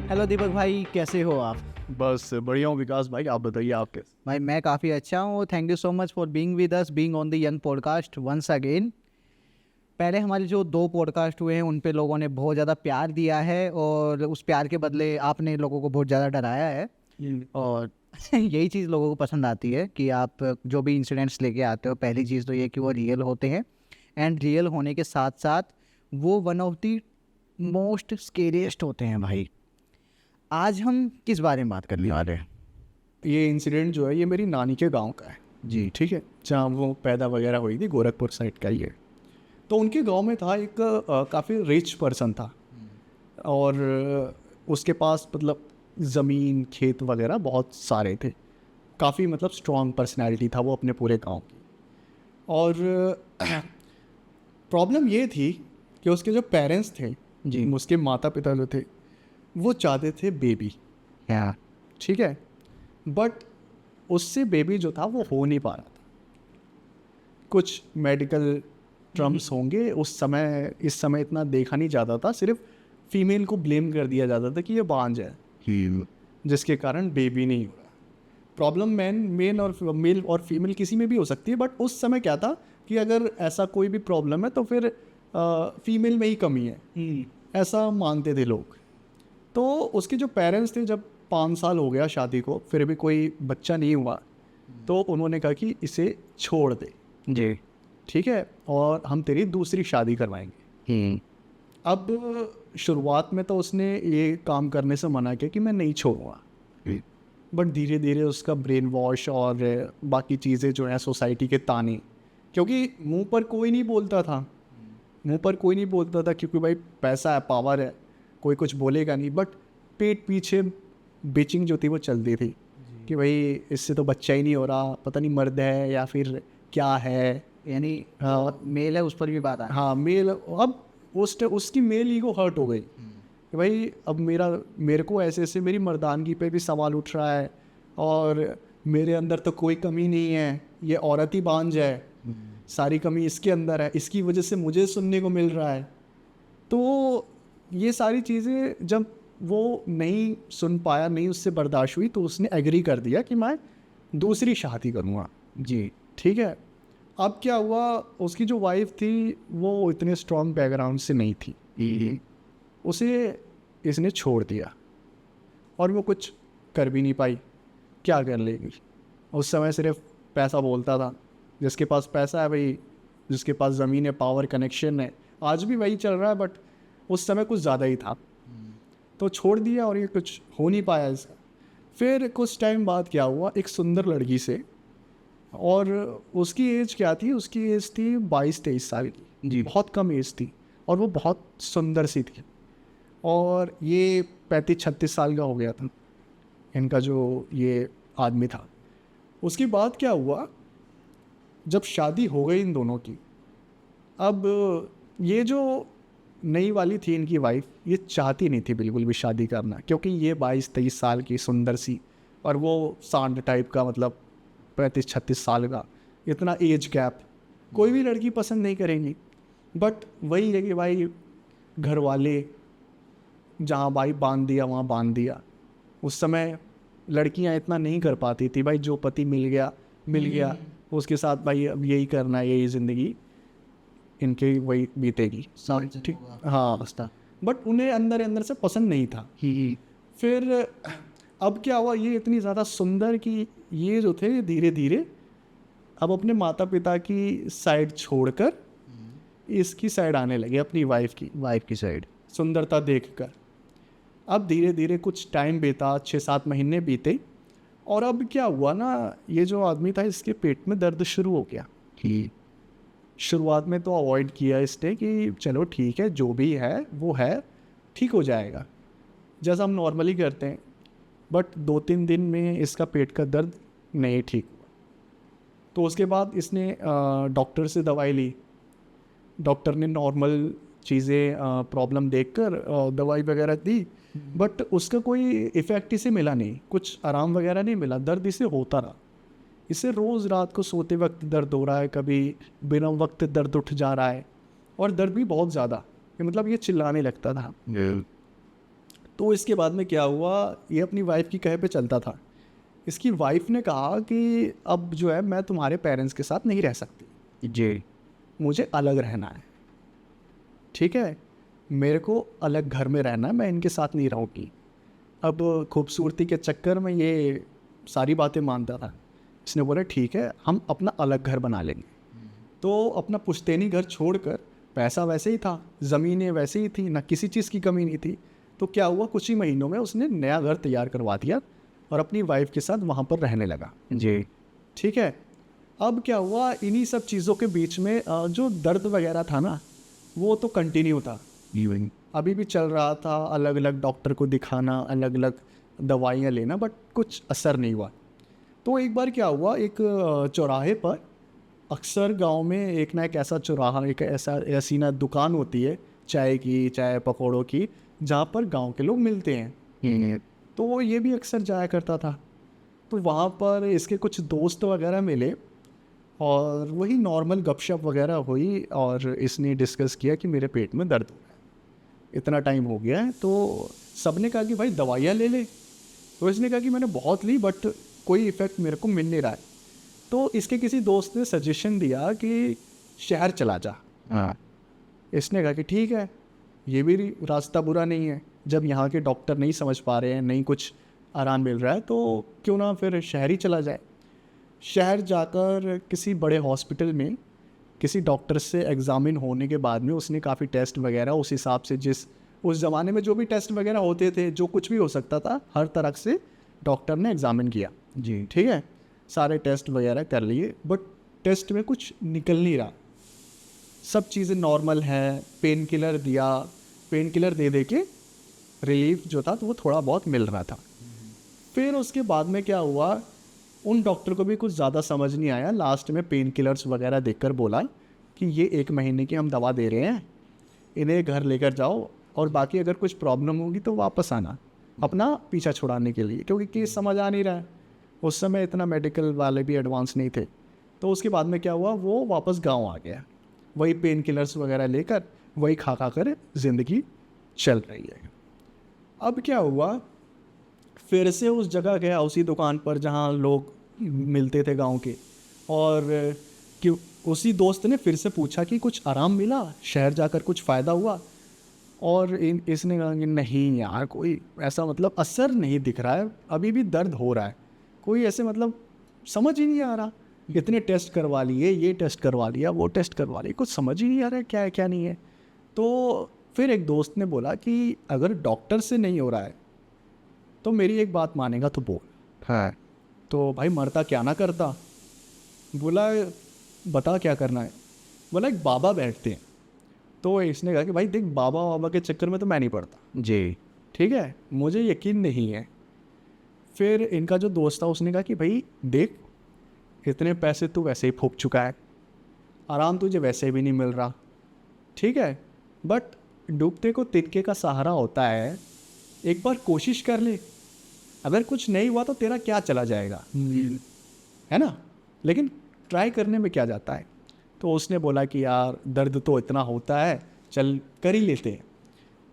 Hello दीपक भाई, कैसे हो आप? बस बढ़िया हूँ विकास भाई। आप बताइए, आप कैसे? भाई मैं काफ़ी अच्छा हूँ। Thank you so much for being with us, being on the young podcast once again. पहले हमारे जो 2 पॉडकास्ट हुए हैं उन पे लोगों ने बहुत ज़्यादा प्यार दिया है और उस प्यार के बदले आपने लोगों को बहुत ज़्यादा डराया है। और यही चीज़ लोगों को पसंद आती है कि आप जो भी इंसिडेंट्स लेके आते हो, पहली चीज़ तो ये कि वो रियल होते हैं, एंड रियल होने के साथ साथ वो one of the most scariest होते हैं भाई। आज हम किस बारे में बात करने वाले हैं? ये इंसिडेंट जो है ये मेरी नानी के गांव का है। जी। ठीक है, जहाँ वो पैदा वगैरह हुई थी, गोरखपुर साइड का ही है। तो उनके गांव में था एक काफ़ी रिच पर्सन था। और उसके पास मतलब ज़मीन खेत वगैरह बहुत सारे थे। काफ़ी मतलब स्ट्रॉन्ग पर्सनैलिटी था वो अपने पूरे गांव की। और प्रॉब्लम ये थी कि उसके जो पेरेंट्स थे, जी। उसके माता पिता जो थे, वो चाहते थे बेबी। या। ठीक है, बट उससे बेबी जो था वो हो नहीं पा रहा था। कुछ मेडिकल ट्रम्स होंगे उस समय, इस समय इतना देखा नहीं जाता था, सिर्फ फीमेल को ब्लेम कर दिया जाता था कि ये बांझ है, जिसके कारण बेबी नहीं हो रहा। प्रॉब्लम मेन और मेल और फीमेल किसी में भी हो सकती है, बट उस समय क्या था कि अगर ऐसा कोई भी प्रॉब्लम है तो फिर फीमेल में ही कमी है, ऐसा मानते थे लोग। तो उसके जो पेरेंट्स थे, जब 5 साल हो गया शादी को फिर भी कोई बच्चा नहीं हुआ, तो उन्होंने कहा कि इसे छोड़ दे। जी। ठीक है, और हम तेरी दूसरी शादी करवाएंगे। अब शुरुआत में तो उसने ये काम करने से मना किया कि मैं नहीं छोड़ूंगा, बट धीरे धीरे उसका ब्रेन वॉश और बाकी चीज़ें जो हैं, सोसाइटी के ताने, क्योंकि मुंह पर कोई नहीं बोलता था, मुंह पर कोई नहीं बोलता था क्योंकि भाई पैसा है, पावर है, कोई कुछ बोलेगा नहीं, बट पेट पीछे बिचिंग जो थी वो चलती थी कि भाई इससे तो बच्चा ही नहीं हो रहा, पता नहीं मर्द है या फिर क्या है। यानी मेल है, उस पर भी बात आ। हाँ, मेल। अब उसकी मेल ईगो हर्ट हो गई कि भाई अब मेरे को ऐसे ऐसे मेरी मर्दानगी पे भी सवाल उठ रहा है, और मेरे अंदर तो कोई कमी नहीं है, ये औरत ही बांझ है, सारी कमी इसके अंदर है, इसकी वजह से मुझे सुनने को मिल रहा है। तो ये सारी चीज़ें जब वो नहीं सुन पाया, नहीं उससे बर्दाश्त हुई, तो उसने एग्री कर दिया कि मैं दूसरी शादी करूँगा। जी। ठीक है, अब क्या हुआ, उसकी जो वाइफ थी वो इतने स्ट्रॉन्ग बैकग्राउंड से नहीं थी, उसे इसने छोड़ दिया, और वो कुछ कर भी नहीं पाई, क्या कर लेगी। उस समय सिर्फ पैसा बोलता था, जिसके पास पैसा है भाई, जिसके पास ज़मीन है, पावर, कनेक्शन है, आज भी वही चल रहा है, बट उस समय कुछ ज़्यादा ही था। तो छोड़ दिया और ये कुछ हो नहीं पाया इसका। फिर कुछ टाइम बाद क्या हुआ, एक सुंदर लड़की से, और उसकी एज क्या थी, उसकी एज थी 22-23 साल की जी। बहुत कम एज थी, और वो बहुत सुंदर सी थी। और ये 35-36 साल का हो गया था इनका जो ये आदमी था। उसके बाद क्या हुआ, जब शादी हो गई इन दोनों की, अब ये जो नई वाली थी इनकी वाइफ, ये चाहती नहीं थी बिल्कुल भी शादी करना, क्योंकि ये 22-23 साल की सुंदर सी, और वो सांड टाइप का, मतलब 35-36 साल का, इतना एज गैप कोई भी लड़की पसंद नहीं करेंगी। बट वही है कि भाई घर वाले जहाँ भाई बांध दिया वहाँ बांध दिया। उस समय लड़कियाँ इतना नहीं कर पाती थी, भाई जो पति मिल गया उसके साथ भाई अब यही करना है, यही ज़िंदगी इनकी वही बीतेगी। ठीक। हाँ, बस्ता। बट उन्हें अंदर अंदर से पसंद नहीं था। फिर अब क्या हुआ, ये इतनी ज़्यादा सुंदर कि ये जो थे धीरे धीरे अब अपने माता पिता की साइड छोड़कर इसकी साइड आने लगे, अपनी वाइफ की साइड। सुंदरता देखकर। अब धीरे धीरे कुछ टाइम बीता, 6-7 महीने बीते, और अब क्या हुआ ना, ये जो आदमी था इसके पेट में दर्द शुरू हो गया। शुरुआत में तो अवॉइड किया इसने कि चलो ठीक है, जो भी है वो है, ठीक हो जाएगा, जैसा हम नॉर्मली करते हैं। बट 2-3 दिन में इसका पेट का दर्द नहीं ठीक हुआ। तो उसके बाद इसने डॉक्टर से दवाई ली। डॉक्टर ने नॉर्मल चीज़ें प्रॉब्लम देखकर दवाई वगैरह दी, बट उसका कोई इफ़ेक्ट इसे मिला नहीं, कुछ आराम वगैरह नहीं मिला, दर्द इसे होता रहा। इसे रोज़ रात को सोते वक्त दर्द हो रहा है, कभी बिना वक्त दर्द उठ जा रहा है, और दर्द भी बहुत ज़्यादा, कि मतलब ये चिल्लाने लगता था। तो इसके बाद में क्या हुआ, ये अपनी वाइफ की कहे पे चलता था। इसकी वाइफ ने कहा कि अब जो है मैं तुम्हारे पेरेंट्स के साथ नहीं रह सकती, जी। मुझे अलग रहना है, ठीक है, मेरे को अलग घर में रहना है, मैं इनके साथ नहीं रहूँगी। अब खूबसूरती के चक्कर में ये सारी बातें मानता था। इसने बोला ठीक है, हम अपना अलग घर बना लेंगे। तो अपना पुश्तैनी घर छोड़कर, पैसा वैसे ही था, ज़मीनें वैसे ही थी, ना किसी चीज़ की कमी नहीं थी, तो क्या हुआ, कुछ ही महीनों में उसने नया घर तैयार करवा दिया और अपनी वाइफ के साथ वहाँ पर रहने लगा। जी। ठीक है। अब क्या हुआ, इन्हीं सब चीज़ों के बीच में जो दर्द वगैरह था ना, वो तो कंटिन्यू था, अभी भी चल रहा था। अलग अलग डॉक्टर को दिखाना, अलग अलग दवाइयाँ लेना, बट कुछ असर नहीं हुआ। तो एक बार क्या हुआ, एक चौराहे पर, अक्सर गांव में एक ना एक ऐसा चौराहा, एक ऐसी ना दुकान होती है चाय की, चाय पकौड़ों की, जहाँ पर गांव के लोग मिलते हैं। तो ये भी अक्सर जाया करता था। तो वहाँ पर इसके कुछ दोस्त वगैरह मिले और वही नॉर्मल गपशप वगैरह हुई और इसने डिस्कस किया कि मेरे पेट में दर्द हो रहा है, इतना टाइम हो गया है। तो सबने कहा कि भाई दवाइयाँ ले ले। तो इसने कहा कि मैंने बहुत ली बट कोई इफ़ेक्ट मेरे को मिल नहीं रहा है। तो इसके किसी दोस्त ने सजेशन दिया कि शहर चला जा। हाँ। इसने कहा कि ठीक है, ये भी रास्ता बुरा नहीं है, जब यहाँ के डॉक्टर नहीं समझ पा रहे हैं, नहीं कुछ आराम मिल रहा है, तो क्यों ना फिर शहर ही चला जाए। शहर जाकर किसी बड़े हॉस्पिटल में किसी डॉक्टर से एग्ज़ामिन होने के बाद में उसने काफ़ी टेस्ट वगैरह, उस हिसाब से जिस उस ज़माने में जो भी टेस्ट वगैरह होते थे, जो कुछ भी हो सकता था, हर तरह से डॉक्टर ने एग्ज़ामिन किया। जी। ठीक है, सारे टेस्ट वगैरह कर लिए, बट टेस्ट में कुछ निकल नहीं रहा, सब चीज़ें नॉर्मल है। पेन किलर दिया, पेन किलर दे के रिलीफ जो था तो वो थोड़ा बहुत मिल रहा था। फिर उसके बाद में क्या हुआ, उन डॉक्टर को भी कुछ ज़्यादा समझ नहीं आया। लास्ट में पेन किलर्स वगैरह देखकर बोला कि ये 1 महीने की हम दवा दे रहे हैं, इन्हें घर लेकर जाओ और बाकी अगर कुछ प्रॉब्लम होगी तो वापस आना अपना पीछा छुड़ाने के लिए, क्योंकि केस समझ आ नहीं रहा है। उस समय इतना मेडिकल वाले भी एडवांस नहीं थे। तो उसके बाद में क्या हुआ, वो वापस गाँव आ गया, वही पेन किलर्स वगैरह लेकर, वही खा कर ज़िंदगी चल रही है। अब क्या हुआ, फिर से उस जगह गया, उसी दुकान पर जहाँ लोग मिलते थे गांव के, और कि उसी दोस्त ने फिर से पूछा कि कुछ आराम मिला, शहर जाकर कुछ फ़ायदा हुआ। और इसने कहा कि नहीं यार, कोई ऐसा मतलब असर नहीं दिख रहा है, अभी भी दर्द हो रहा है, कोई ऐसे मतलब समझ ही नहीं आ रहा। इतने टेस्ट करवा लिए, ये टेस्ट करवा लिया, वो टेस्ट करवा लिया, कुछ समझ ही नहीं आ रहा है क्या है क्या नहीं है। तो फिर एक दोस्त ने बोला कि अगर डॉक्टर से नहीं हो रहा है तो मेरी एक बात मानेगा तो बोल। हाँ। तो भाई मरता क्या ना करता। बोला बता क्या करना है। बोला एक बाबा बैठते हैं। तो इसने कहा कि भाई देख, बाबा के चक्कर में तो मैं नहीं पड़ता, जी। ठीक है, मुझे यकीन नहीं है। फिर इनका जो दोस्त था उसने कहा कि भाई देख, इतने पैसे तू वैसे ही फूक चुका है, आराम तुझे वैसे भी नहीं मिल रहा, ठीक है, बट डूबते को तिनके का सहारा होता है, एक बार कोशिश कर ले, अगर कुछ नहीं हुआ तो तेरा क्या चला जाएगा, है ना, लेकिन ट्राई करने में क्या जाता है। तो उसने बोला कि यार दर्द तो इतना होता है, चल कर ही लेते हैं।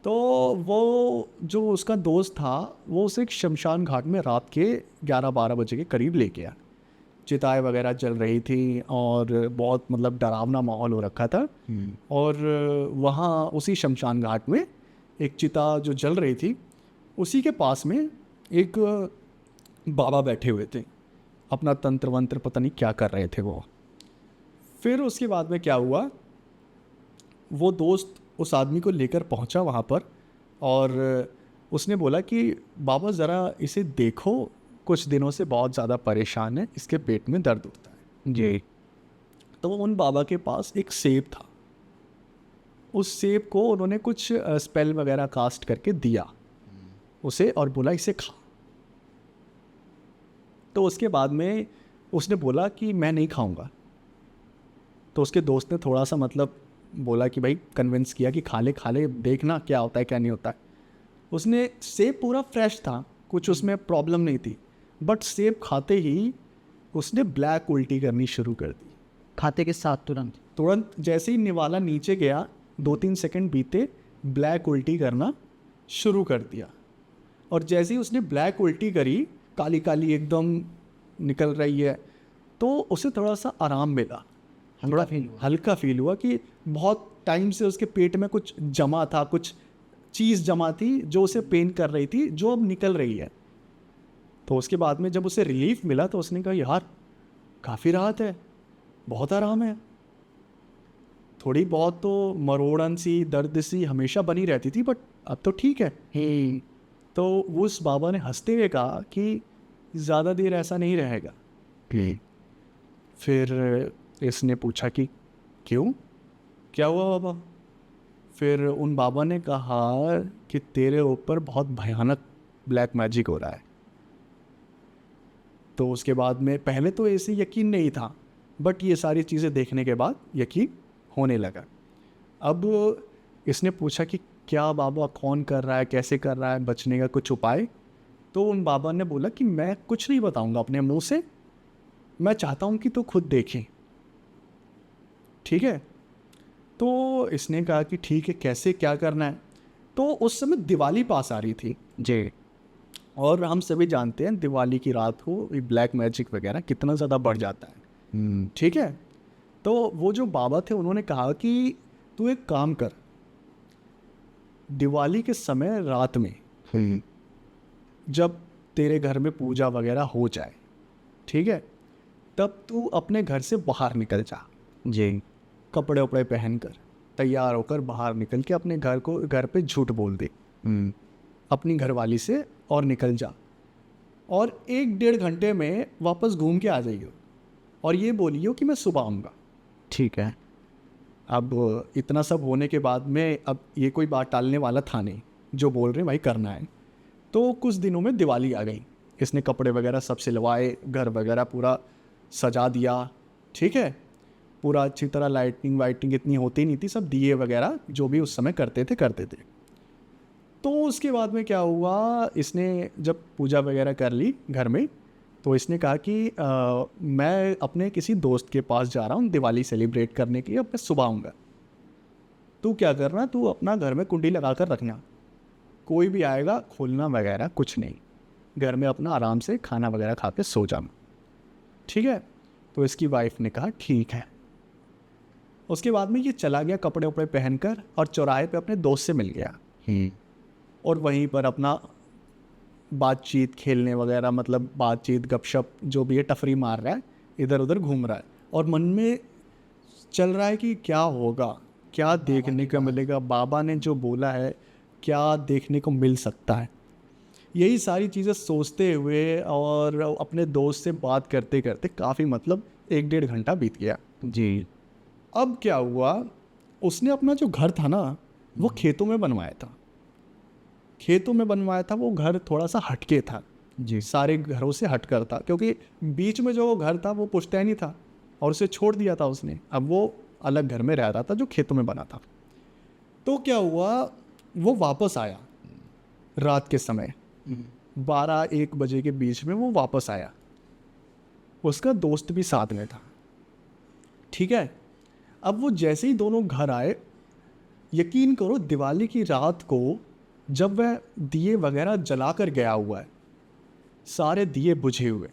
तो वो जो उसका दोस्त था वो उसे एक शमशान घाट में रात के 11-12 बजे के करीब लेके गया। चिताएं वगैरह जल रही थी और बहुत मतलब डरावना माहौल हो रखा था। और वहाँ उसी शमशान घाट में एक चिता जो जल रही थी, उसी के पास में एक बाबा बैठे हुए थे, अपना तंत्र वंत्र पता नहीं क्या कर रहे थे वो। फिर उसके बाद में क्या हुआ, वो दोस्त उस आदमी को लेकर पहुंचा वहाँ पर और उसने बोला कि बाबा ज़रा इसे देखो, कुछ दिनों से बहुत ज़्यादा परेशान है, इसके पेट में दर्द होता है। जी। तो उन बाबा के पास एक सेब था, उस सेब को उन्होंने कुछ स्पेल वगैरह कास्ट करके दिया उसे और बोला इसे खा। तो उसके बाद में उसने बोला कि मैं नहीं खाऊंगा। तो उसके दोस्त ने थोड़ा सा मतलब बोला कि भाई कन्विंस किया कि खा ले देखना क्या होता है क्या नहीं होता है। उसने सेब पूरा फ्रेश था, कुछ उसमें प्रॉब्लम नहीं थी, बट सेब खाते ही उसने ब्लैक उल्टी करनी शुरू कर दी। खाते के साथ तुरंत जैसे ही निवाला नीचे गया, 2-3 सेकंड बीते, ब्लैक उल्टी करना शुरू कर दिया। और जैसे ही उसने ब्लैक उल्टी करी, काली काली एकदम निकल रही है, तो उसे थोड़ा सा आराम मिला, थोड़ा हल्का फील हुआ कि बहुत टाइम से उसके पेट में कुछ जमा था, कुछ चीज़ जमा थी जो उसे पेन कर रही थी, जो अब निकल रही है। तो उसके बाद में जब उसे रिलीफ मिला तो उसने कहा यार काफ़ी राहत है, बहुत आराम है। थोड़ी बहुत तो मरोड़न सी, दर्द सी हमेशा बनी रहती थी, बट अब तो ठीक है। तो उस बाबा ने हंसते हुए कहा कि ज़्यादा देर ऐसा नहीं रहेगा। फिर इसने पूछा कि क्यों, क्या हुआ बाबा? फिर उन बाबा ने कहा कि तेरे ऊपर बहुत भयानक ब्लैक मैजिक हो रहा है। तो उसके बाद में पहले तो ऐसे यकीन नहीं था, बट ये सारी चीज़ें देखने के बाद यकीन होने लगा। अब इसने पूछा कि क्या बाबा, कौन कर रहा है, कैसे कर रहा है, बचने का कुछ उपाय? तो उन बाबा ने बोला कि मैं कुछ नहीं बताऊंगा अपने मुंह से, मैं चाहता हूं कि तू खुद देखें, ठीक है? तो इसने कहा कि ठीक है, कैसे, क्या करना है? तो उस समय दिवाली पास आ रही थी जी। और हम सभी जानते हैं दिवाली की रात को ब्लैक मैजिक वगैरह कितना ज़्यादा बढ़ जाता है, ठीक है? तो वो जो बाबा थे उन्होंने कहा कि तू एक काम कर, दिवाली के समय रात में जब तेरे घर में पूजा वगैरह हो जाए, ठीक है, तब तू अपने घर से बाहर निकल जा। जी। कपड़े वपड़े पहन कर तैयार होकर बाहर निकल के अपने घर पे झूठ बोल दे अपनी घरवाली से और निकल जा, और 1-1.5 घंटे में वापस घूम के आ जाइयो और ये बोलियो कि मैं सुबह आऊँगा। ठीक है। अब इतना सब होने के बाद में अब ये कोई बात टालने वाला था नहीं, जो बोल रहे हैं भाई करना है। तो कुछ दिनों में दिवाली आ गई, इसने कपड़े वगैरह सब सिलवाए, घर वगैरह पूरा सजा दिया, ठीक है, पूरा अच्छी तरह लाइटिंग वाइटिंग इतनी होती नहीं थी, सब दिए वगैरह जो भी उस समय करते थे। तो उसके बाद में क्या हुआ, इसने जब पूजा वगैरह कर ली घर में, तो इसने कहा कि मैं अपने किसी दोस्त के पास जा रहा हूँ दिवाली सेलिब्रेट करने के लिए, अब मैं सुबह आऊँगा। तू क्या करना, तू अपना घर में कुंडी लगा कर रखना, कोई भी आएगा खोलना वगैरह कुछ नहीं, घर में अपना आराम से खाना वगैरह खा के सो जाना, ठीक है? तो इसकी वाइफ ने कहा ठीक है। उसके बाद में ये चला गया कपड़े वपड़े पहनकर और चौराहे पे अपने दोस्त से मिल गया और वहीं पर अपना बातचीत, खेलने वगैरह, मतलब बातचीत गपशप जो भी है, टफरी मार रहा है, इधर उधर घूम रहा है और मन में चल रहा है कि क्या होगा, क्या देखने को मिलेगा, बाबा ने जो बोला है क्या देखने को मिल सकता है। यही सारी चीज़ें सोचते हुए और अपने दोस्त से बात करते करते काफ़ी, मतलब 1-1.5 घंटा बीत गया। जी। अब क्या हुआ, उसने अपना जो घर था ना वो खेतों में बनवाया था। वो घर थोड़ा सा हटके था, जी। सारे घरों से हटकर था, क्योंकि बीच में जो वो घर था वो पुश्तैनी था और उसे छोड़ दिया था उसने। अब वो अलग घर में रह रहा था जो खेतों में बना था। तो क्या हुआ, वो वापस आया रात के समय 12-1 बजे के बीच में वो वापस आया, उसका दोस्त भी साथ में था, ठीक है? अब वो जैसे ही दोनों घर आए, यकीन करो दिवाली की रात को जब वह दिए वगैरह जला कर गया हुआ है, सारे दिए बुझे हुए,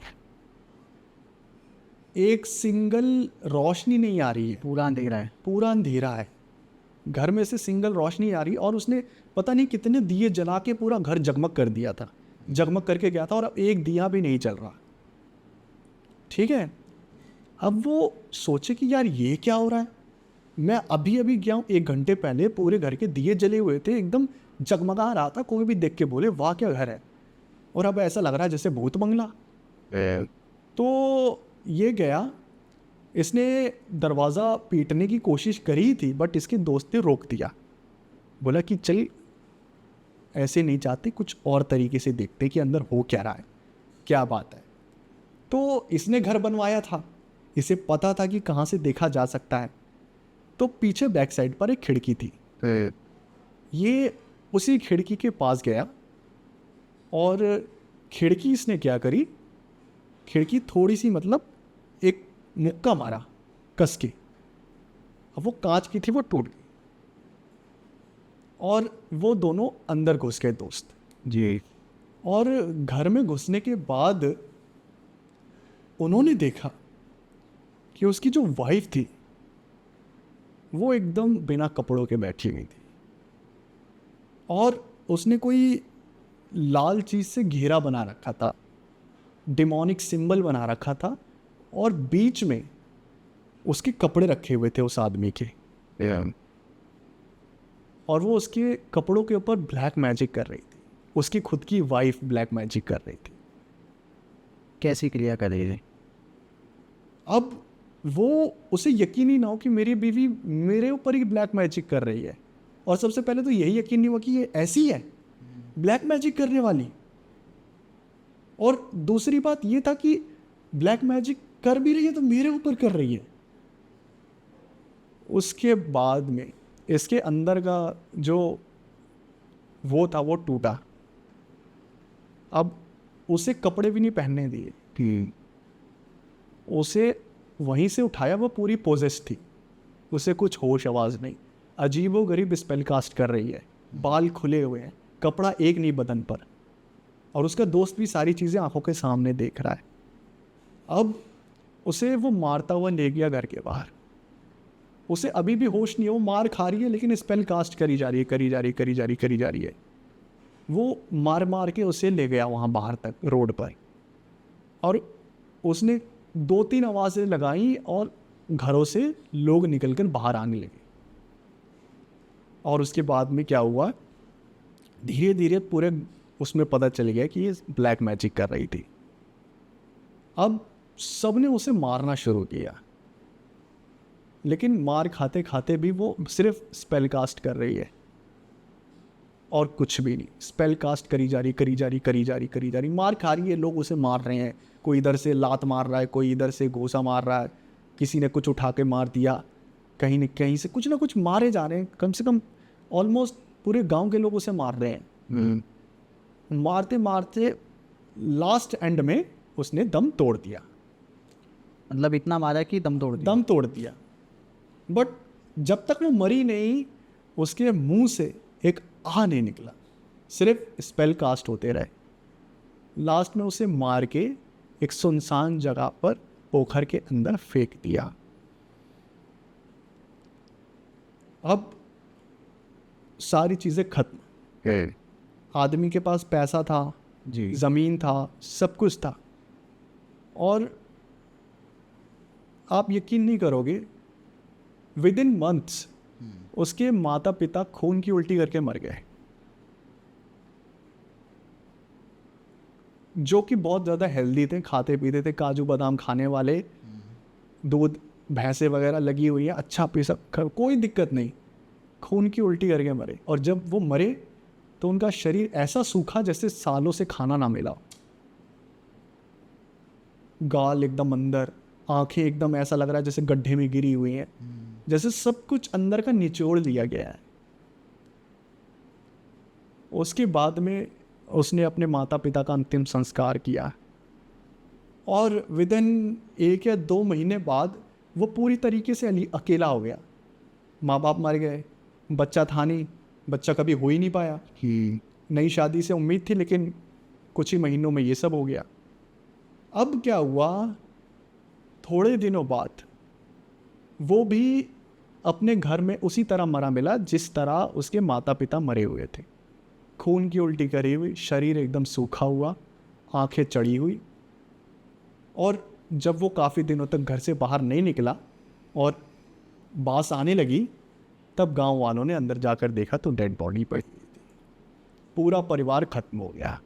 एक सिंगल रोशनी नहीं आ रही है, पूरा अंधेरा है। घर में से सिंगल रोशनी आ रही, और उसने पता नहीं कितने दिए जला के पूरा घर जगमग कर दिया था, जगमग करके गया था, और अब एक दिया भी नहीं चल रहा, ठीक है? अब वो सोचे कि यार ये क्या हो रहा है, मैं अभी अभी गया हूँ 1 घंटे पहले, पूरे घर के दिए जले हुए थे, एकदम जगमगा रहा था, कोई भी देख के बोले वाह क्या घर है, और अब ऐसा लग रहा है जैसे भूत बंगला। तो ये गया, इसने दरवाज़ा पीटने की कोशिश करी थी, बट इसके दोस्त ने रोक दिया, बोला कि चल ऐसे नहीं चाहते, कुछ और तरीके से देखते कि अंदर हो क्या रहा है, क्या बात है। तो इसने घर बनवाया था, इसे पता था कि कहाँ से देखा जा सकता है, तो पीछे बैक साइड पर एक खिड़की थी, ये उसी खिड़की के पास गया और खिड़की इसने क्या करी, खिड़की थोड़ी सी, मतलब एक मुक्का मारा कस के, अब वो कांच की थी, वो टूट गई और वो दोनों अंदर घुस गए दोस्त। जी। और घर में घुसने के बाद उन्होंने देखा कि उसकी जो वाइफ थी वो एकदम बिना कपड़ों के बैठी हुई थी और उसने कोई लाल चीज़ से घेरा बना रखा था, डिमोनिक सिंबल बना रखा था और बीच में उसके कपड़े रखे हुए थे उस आदमी के। और वो उसके कपड़ों के ऊपर ब्लैक मैजिक कर रही थी। उसकी खुद की वाइफ ब्लैक मैजिक कर रही थी। कैसी क्रिया कर रही थी? अब वो उसे यकीन ही ना हो कि मेरी बीवी मेरे ऊपर ही ब्लैक मैजिक कर रही है। और सबसे पहले तो यही यकीन नहीं हुआ कि ये ऐसी है ब्लैक मैजिक करने वाली। और दूसरी बात ये था कि ब्लैक मैजिक कर भी रही है तो मेरे ऊपर कर रही है। उसके बाद में इसके अंदर का जो वो था वो टूटा। अब उसे कपड़े भी नहीं पहनने दिए, उसे वहीं से उठाया, वो पूरी पोजेस थी, उसे कुछ होश आवाज़ नहीं, अजीबो गरीब स्पेल कास्ट कर रही है, बाल खुले हुए हैं, कपड़ा एक नहीं बदन पर, और उसका दोस्त भी सारी चीज़ें आंखों के सामने देख रहा है। अब उसे वो मारता हुआ ले गया घर के बाहर। उसे अभी भी होश नहीं है, वो मार खा रही है लेकिन स्पेल कास्ट करी जा रही है। वो मार मार के उसे ले गया वहाँ बाहर तक रोड पर, और उसने 2-3 आवाज़ें लगाई और घरों से लोग निकलकर बाहर आने लगे। और उसके बाद में क्या हुआ, धीरे धीरे पूरे उसमें पता चल गया कि ये ब्लैक मैजिक कर रही थी। अब सबने उसे मारना शुरू किया, लेकिन मार खाते खाते भी वो सिर्फ स्पेल कास्ट कर रही है और कुछ भी नहीं। स्पेल कास्ट करी जा रही, मार खा रही है, लोग उसे मार रहे हैं, कोई इधर से लात मार रहा है, कोई इधर से घूसा मार रहा है, किसी ने कुछ उठा के मार दिया, कहीं न कहीं से कुछ ना कुछ मारे जा रहे हैं। कम से कम ऑलमोस्ट पूरे गांव के लोग उसे मार रहे हैं। मारते मारते लास्ट एंड में उसने दम तोड़ दिया। मतलब इतना मारा कि दम तोड़ दिया। बट जब तक वो मरी नहीं, उसके मुंह से एक आह नहीं निकला, सिर्फ स्पेल कास्ट होते रहे। लास्ट में उसे मार के एक सुनसान जगह पर पोखर के अंदर फेंक दिया। अब सारी चीज़ें खत्म। आदमी के पास पैसा था जी, ज़मीन था, सब कुछ था, और आप यकीन नहीं करोगे, विद इन मंथ्स उसके माता पिता खून की उल्टी करके मर गए, जो कि बहुत ज़्यादा हेल्दी थे, खाते पीते थे, काजू बादाम खाने वाले, दूध भैंसे वगैरह लगी हुई है, अच्छा पीसा, कोई दिक्कत नहीं, खून की उल्टी करके मरे। और जब वो मरे तो उनका शरीर ऐसा सूखा जैसे सालों से खाना ना मिला। गाल एकदम अंदर, आंखें एकदम ऐसा लग रहा है जैसे गड्ढे में गिरी हुई हैं, जैसे सब कुछ अंदर का निचोड़ लिया गया है। उसके बाद में उसने अपने माता पिता का अंतिम संस्कार किया, और विद इन 1 या 2 महीने बाद वो पूरी तरीके से अकेला हो गया। माँ बाप मर गए, बच्चा था नहीं, बच्चा कभी हो ही नहीं पाया। नई शादी से उम्मीद थी, लेकिन कुछ ही महीनों में ये सब हो गया। अब क्या हुआ, थोड़े दिनों बाद वो भी अपने घर में उसी तरह मरा मिला जिस तरह उसके माता पिता मरे हुए थे। खून की उल्टी करी हुई, शरीर एकदम सूखा हुआ, आंखें चढ़ी हुई। और जब वो काफ़ी दिनों तक घर से बाहर नहीं निकला और बास आने लगी, तब गांव वालों ने अंदर जाकर देखा तो डेड बॉडी पड़ी थी। पूरा परिवार खत्म हो गया।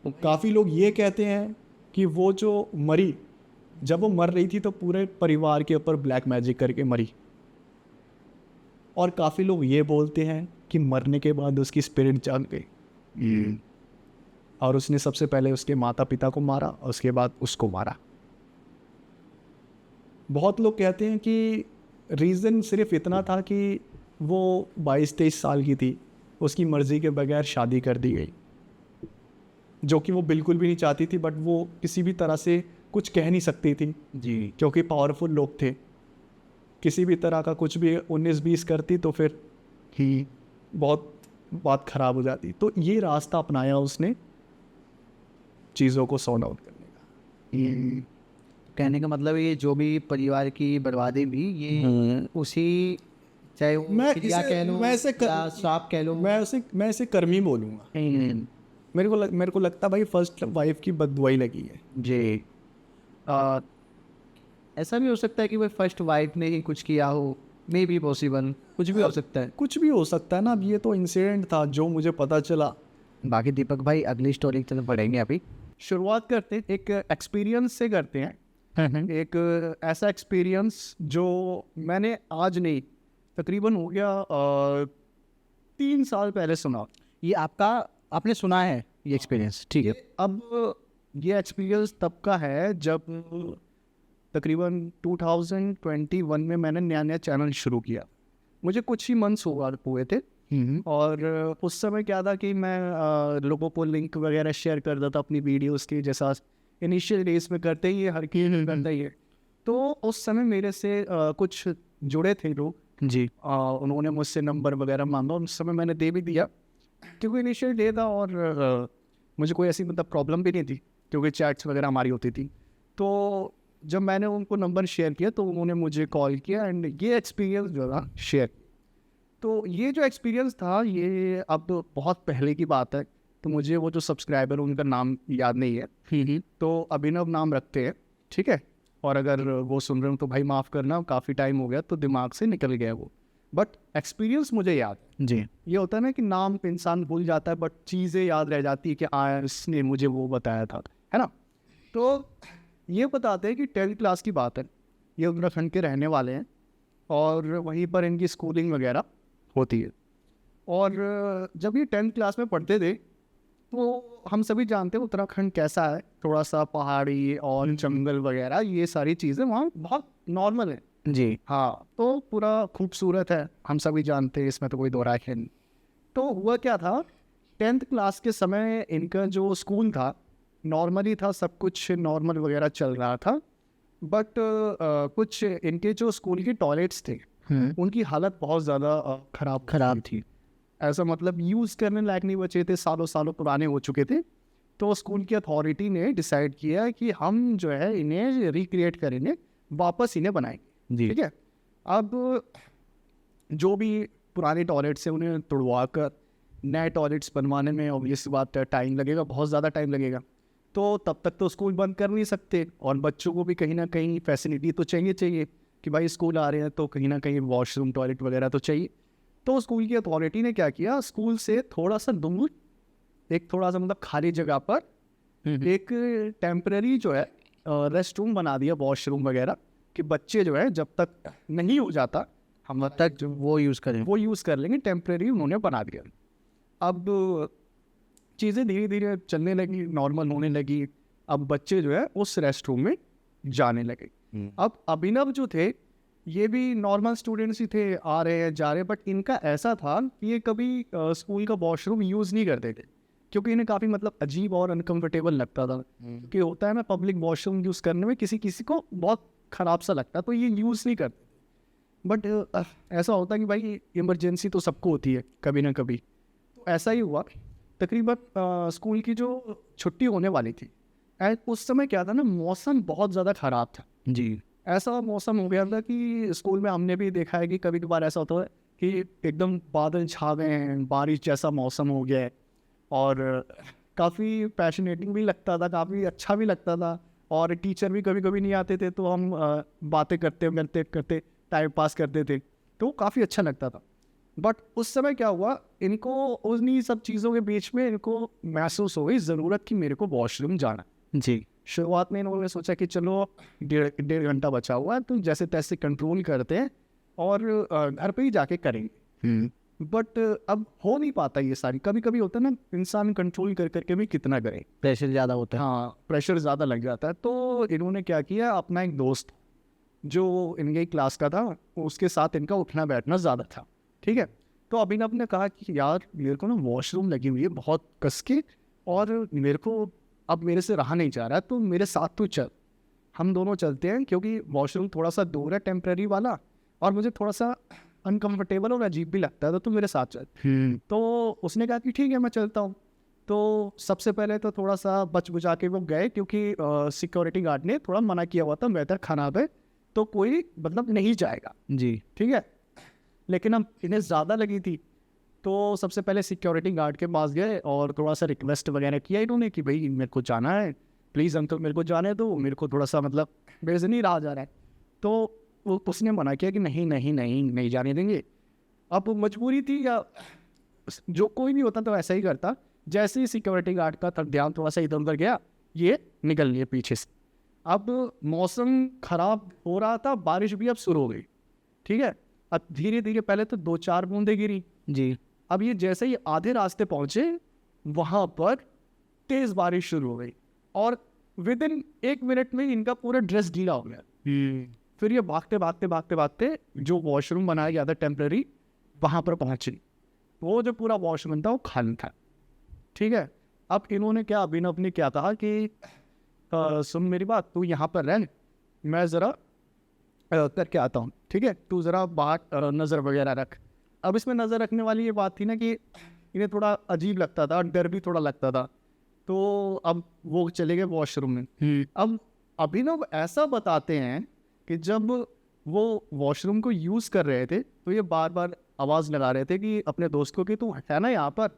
तो काफ़ी लोग ये कहते हैं कि वो जो मरी, जब वो मर रही थी तो पूरे परिवार के ऊपर ब्लैक मैजिक करके मरी। और काफ़ी लोग ये बोलते हैं कि मरने के बाद उसकी स्पिरिट जाग गई और उसने सबसे पहले उसके माता पिता को मारा और उसके बाद उसको मारा। बहुत लोग कहते हैं कि रीज़न सिर्फ इतना था कि वो 22-23 साल की थी, उसकी मर्ज़ी के बगैर शादी कर दी गई, जो कि वो बिल्कुल भी नहीं चाहती थी, बट वो किसी भी तरह से कुछ कह नहीं सकती थी जी, क्योंकि पावरफुल लोग थे। किसी भी तरह का कुछ भी 19-20 करती तो फिर ही बहुत बात ख़राब हो जाती। तो ये रास्ता अपनाया उसने चीज़ों को सॉर्ट आउट करने का। कहने का मतलब ये जो भी परिवार की बर्बादी भी ये उसी, चाहे वो मैं क्रिया कह लो या श्राप कह लो। मैं इसे कर्मी बोलूँगा। मेरे को लगता भाई फर्स्ट वाइफ की बददुआई लगी है। जी। ऐसा भी हो सकता है कि वो फर्स्ट वाइफ ने ही कुछ किया हो, मे बी पॉसिबल, कुछ भी हो सकता है। कुछ भी हो सकता है ना। अब ये तो इंसिडेंट था जो मुझे पता चला। बाकी दीपक भाई अगली स्टोरी की तरफ बढ़ेंगे अभी। शुरुआत करते हैं एक एक्सपीरियंस से करते हैं। एक ऐसा एक्सपीरियंस जो मैंने आज नहीं, तकरीबन हो गया 3 साल पहले सुना। ये आपने सुना है ये एक्सपीरियंस, ठीक है। अब ये एक्सपीरियंस तब का है जब तकरीबन 2021 में मैंने नया नया चैनल शुरू किया। मुझे कुछ ही मंथ्स हुए थे। और उस समय क्या था कि मैं लोगों को लिंक वगैरह शेयर करता था अपनी वीडियोस की, जैसा इनिशियल डेज में करते ही हर की करता ही है। तो उस समय मेरे से कुछ जुड़े थे लोग जी। उन्होंने मुझसे नंबर वगैरह मांगा। उस समय मैंने दे भी दिया क्योंकि इनिशियल डे था और मुझे कोई ऐसी मतलब प्रॉब्लम भी नहीं थी क्योंकि चैट्स वगैरह हमारी होती थी। तो जब मैंने उनको नंबर शेयर किया तो उन्होंने मुझे कॉल किया एंड ये एक्सपीरियंस जो था शेयर। तो ये जो एक्सपीरियंस था ये अब बहुत पहले की बात है, तो मुझे वो जो सब्सक्राइबर उनका नाम याद नहीं है। तो अभिनव नाम रखते हैं, ठीक है। और अगर वो सुन रहे हो तो भाई माफ़ करना, काफ़ी टाइम हो गया तो दिमाग से निकल गया वो, बट एक्सपीरियंस मुझे याद है। जी। ये होता है ना कि नाम इंसान भूल जाता है बट चीज़ें याद रह जाती है कि इसने मुझे वो बताया था, है ना। तो ये बताते हैं कि 10th क्लास की बात है, ये उत्तराखंड के रहने वाले हैं और वहीं पर इनकी स्कूलिंग वगैरह होती है। और जब ये 10th क्लास में पढ़ते थे तो हम सभी जानते हैं उत्तराखंड कैसा है, थोड़ा सा पहाड़ी और जंगल वगैरह ये सारी चीज़ें वहाँ बहुत नॉर्मल है। जी। हाँ, तो पूरा खूबसूरत है, हम सभी जानते हैं, इसमें तो कोई दो राय है नहीं। तो हुआ क्या था, 10th क्लास के समय इनका जो स्कूल था नॉर्मली था, सब कुछ नॉर्मल वगैरह चल रहा था। बट कुछ इनके जो स्कूल के टॉयलेट्स थे उनकी हालत बहुत ज़्यादा खराब थी। ऐसा मतलब यूज़ करने लायक नहीं बचे थे, सालों सालों पुराने हो चुके थे। तो स्कूल की अथॉरिटी ने डिसाइड किया कि हम जो है इन्हें रिक्रिएट करेंगे, वापस इन्हें बनाएंगे, जी। ठीक है। अब जो भी पुराने टॉयलेट्स हैं उन्हें तुड़वा कर नए टॉयलेट्स बनवाने में ऑब्वियस बात है टाइम लगेगा, बहुत ज़्यादा टाइम लगेगा। तो तब तक तो स्कूल बंद कर नहीं सकते और बच्चों को भी कहीं ना कहीं फैसिलिटी तो चाहिए कि भाई स्कूल आ रहे हैं तो कहीं ना कहीं वॉशरूम टॉयलेट वगैरह तो चाहिए। तो स्कूल की अथॉरिटी ने क्या किया, स्कूल से थोड़ा सा दूर एक थोड़ा सा मतलब खाली जगह पर एक टेम्पररी जो है रेस्ट रूम बना दिया, वॉशरूम वगैरह, कि बच्चे जो है जब तक नहीं हो जाता हम तक जो वो यूज़ करें। वो यूज़ कर लेंगे, टेम्पररी उन्होंने बना दिया। अब चीज़ें धीरे धीरे चलने लगी, नॉर्मल होने लगी। अब बच्चे जो है उस रेस्ट रूम में जाने लगे। अब अभिनव जो थे ये भी नॉर्मल स्टूडेंट्स ही थे, आ रहे हैं जा रहे हैं, बट इनका ऐसा था कि ये कभी स्कूल का वॉशरूम यूज़ नहीं करते थे क्योंकि इन्हें काफ़ी मतलब अजीब और अनकंफर्टेबल लगता था। कि होता है ना पब्लिक वॉशरूम यूज़ करने में किसी किसी को बहुत ख़राब सा लगता है, तो ये यूज़ नहीं करते। बट ऐसा होता है कि भाई इमरजेंसी तो सबको होती है कभी ना कभी। तो ऐसा ही हुआ, तकरीबन स्कूल की जो छुट्टी होने वाली थी एंड उस समय क्या था ना, मौसम बहुत ज़्यादा ख़राब था। जी। ऐसा मौसम हो गया था कि स्कूल में हमने भी देखा है कि कभी कभार ऐसा होता है कि एकदम बादल छा गए हैं, बारिश जैसा मौसम हो गया है और काफ़ी पैशनेटिंग भी लगता था, काफ़ी अच्छा भी लगता था। और टीचर भी कभी कभी नहीं आते थे तो हम बातें करते करते करते टाइम पास करते थे, तो काफ़ी अच्छा लगता था। बट उस समय क्या हुआ, इनको उन्हीं सब चीज़ों के बीच में इनको महसूस हो गई ज़रूरत कि मेरे को वॉशरूम जाना। जी। शुरुआत में इन्होंने सोचा कि चलो 1.5 घंटा बचा हुआ है तो जैसे तैसे कंट्रोल करते हैं और घर पे ही जाके करेंगे। बट अब हो नहीं पाता ये सारी, कभी कभी होता है ना इंसान कंट्रोल कर करके भी कितना करे, प्रेशर ज़्यादा होता है। हाँ प्रेशर ज़्यादा लग जाता है। तो इन्होंने क्या किया, अपना एक दोस्त जो इनके क्लास का था उसके साथ इनका उठना बैठना ज़्यादा था, ठीक है। तो अभिनव ने कहा कि यार मेरे को ना वॉशरूम लगी हुई है बहुत कस के और मेरे को अब मेरे से रहा नहीं जा रहा है, तो मेरे साथ तू चल, हम दोनों चलते हैं क्योंकि वॉशरूम थोड़ा सा दूर है टेम्प्रेरी वाला और मुझे थोड़ा सा अनकंफर्टेबल और अजीब भी लगता है, तो तू मेरे साथ चल। तो उसने कहा कि ठीक है मैं चलता हूँ। तो सबसे पहले तो थोड़ा सा बच बुझा के वो गए, क्योंकि सिक्योरिटी गार्ड ने थोड़ा मना किया हुआ था, वेदर खराब है तो कोई मतलब नहीं जाएगा। जी। ठीक है, लेकिन अब इन्हें ज़्यादा लगी थी, तो सबसे पहले सिक्योरिटी गार्ड के पास गए और थोड़ा सा रिक्वेस्ट वगैरह किया इन्होंने कि भाई मेरे को जाना है, प्लीज़ अंकल मेरे को जाने दो, मेरे को थोड़ा सा मतलब मेरे से नहीं रहा जा रहा है। तो उसने मना किया कि नहीं नहीं नहीं नहीं जाने देंगे। अब मजबूरी थी, या जो कोई भी होता तो ऐसा ही करता। जैसे ही सिक्योरिटी गार्ड का ध्यान थोड़ा सा इधर उधर गया, ये निकल लिए पीछे से। अब मौसम खराब हो रहा था, बारिश भी अब शुरू हो गई। ठीक है, अब धीरे धीरे पहले तो 2-4 बूंदें गिरी। जी। अब ये जैसे ही आधे रास्ते पहुंचे, वहां पर तेज बारिश शुरू हो गई और विद इन 1 मिनट में इनका पूरा ड्रेस गीला हो गया। फिर ये भागते भागते भागते भागते जो वॉशरूम बनाया गया था टेम्पररी, वहां पर पहुंचे। वो जो पूरा वॉशरूम था वो खाली था। ठीक है, अब इन्होंने क्या, अभिनव ने क्या कहा कि सुन मेरी बात, तू यहाँ पर रह, मैं ज़रा करके आता हूँ। ठीक है, तू ज़रा बाहर नज़र वगैरह रख। अब इसमें नज़र रखने वाली ये बात थी ना कि इन्हें थोड़ा अजीब लगता था, डर भी थोड़ा लगता था। तो अब वो चले गए वॉशरूम में। अब अभिनव ऐसा बताते हैं कि जब वो वॉशरूम को यूज़ कर रहे थे तो ये बार बार आवाज़ लगा रहे थे कि अपने दोस्त को कि तू है ना यहाँ पर,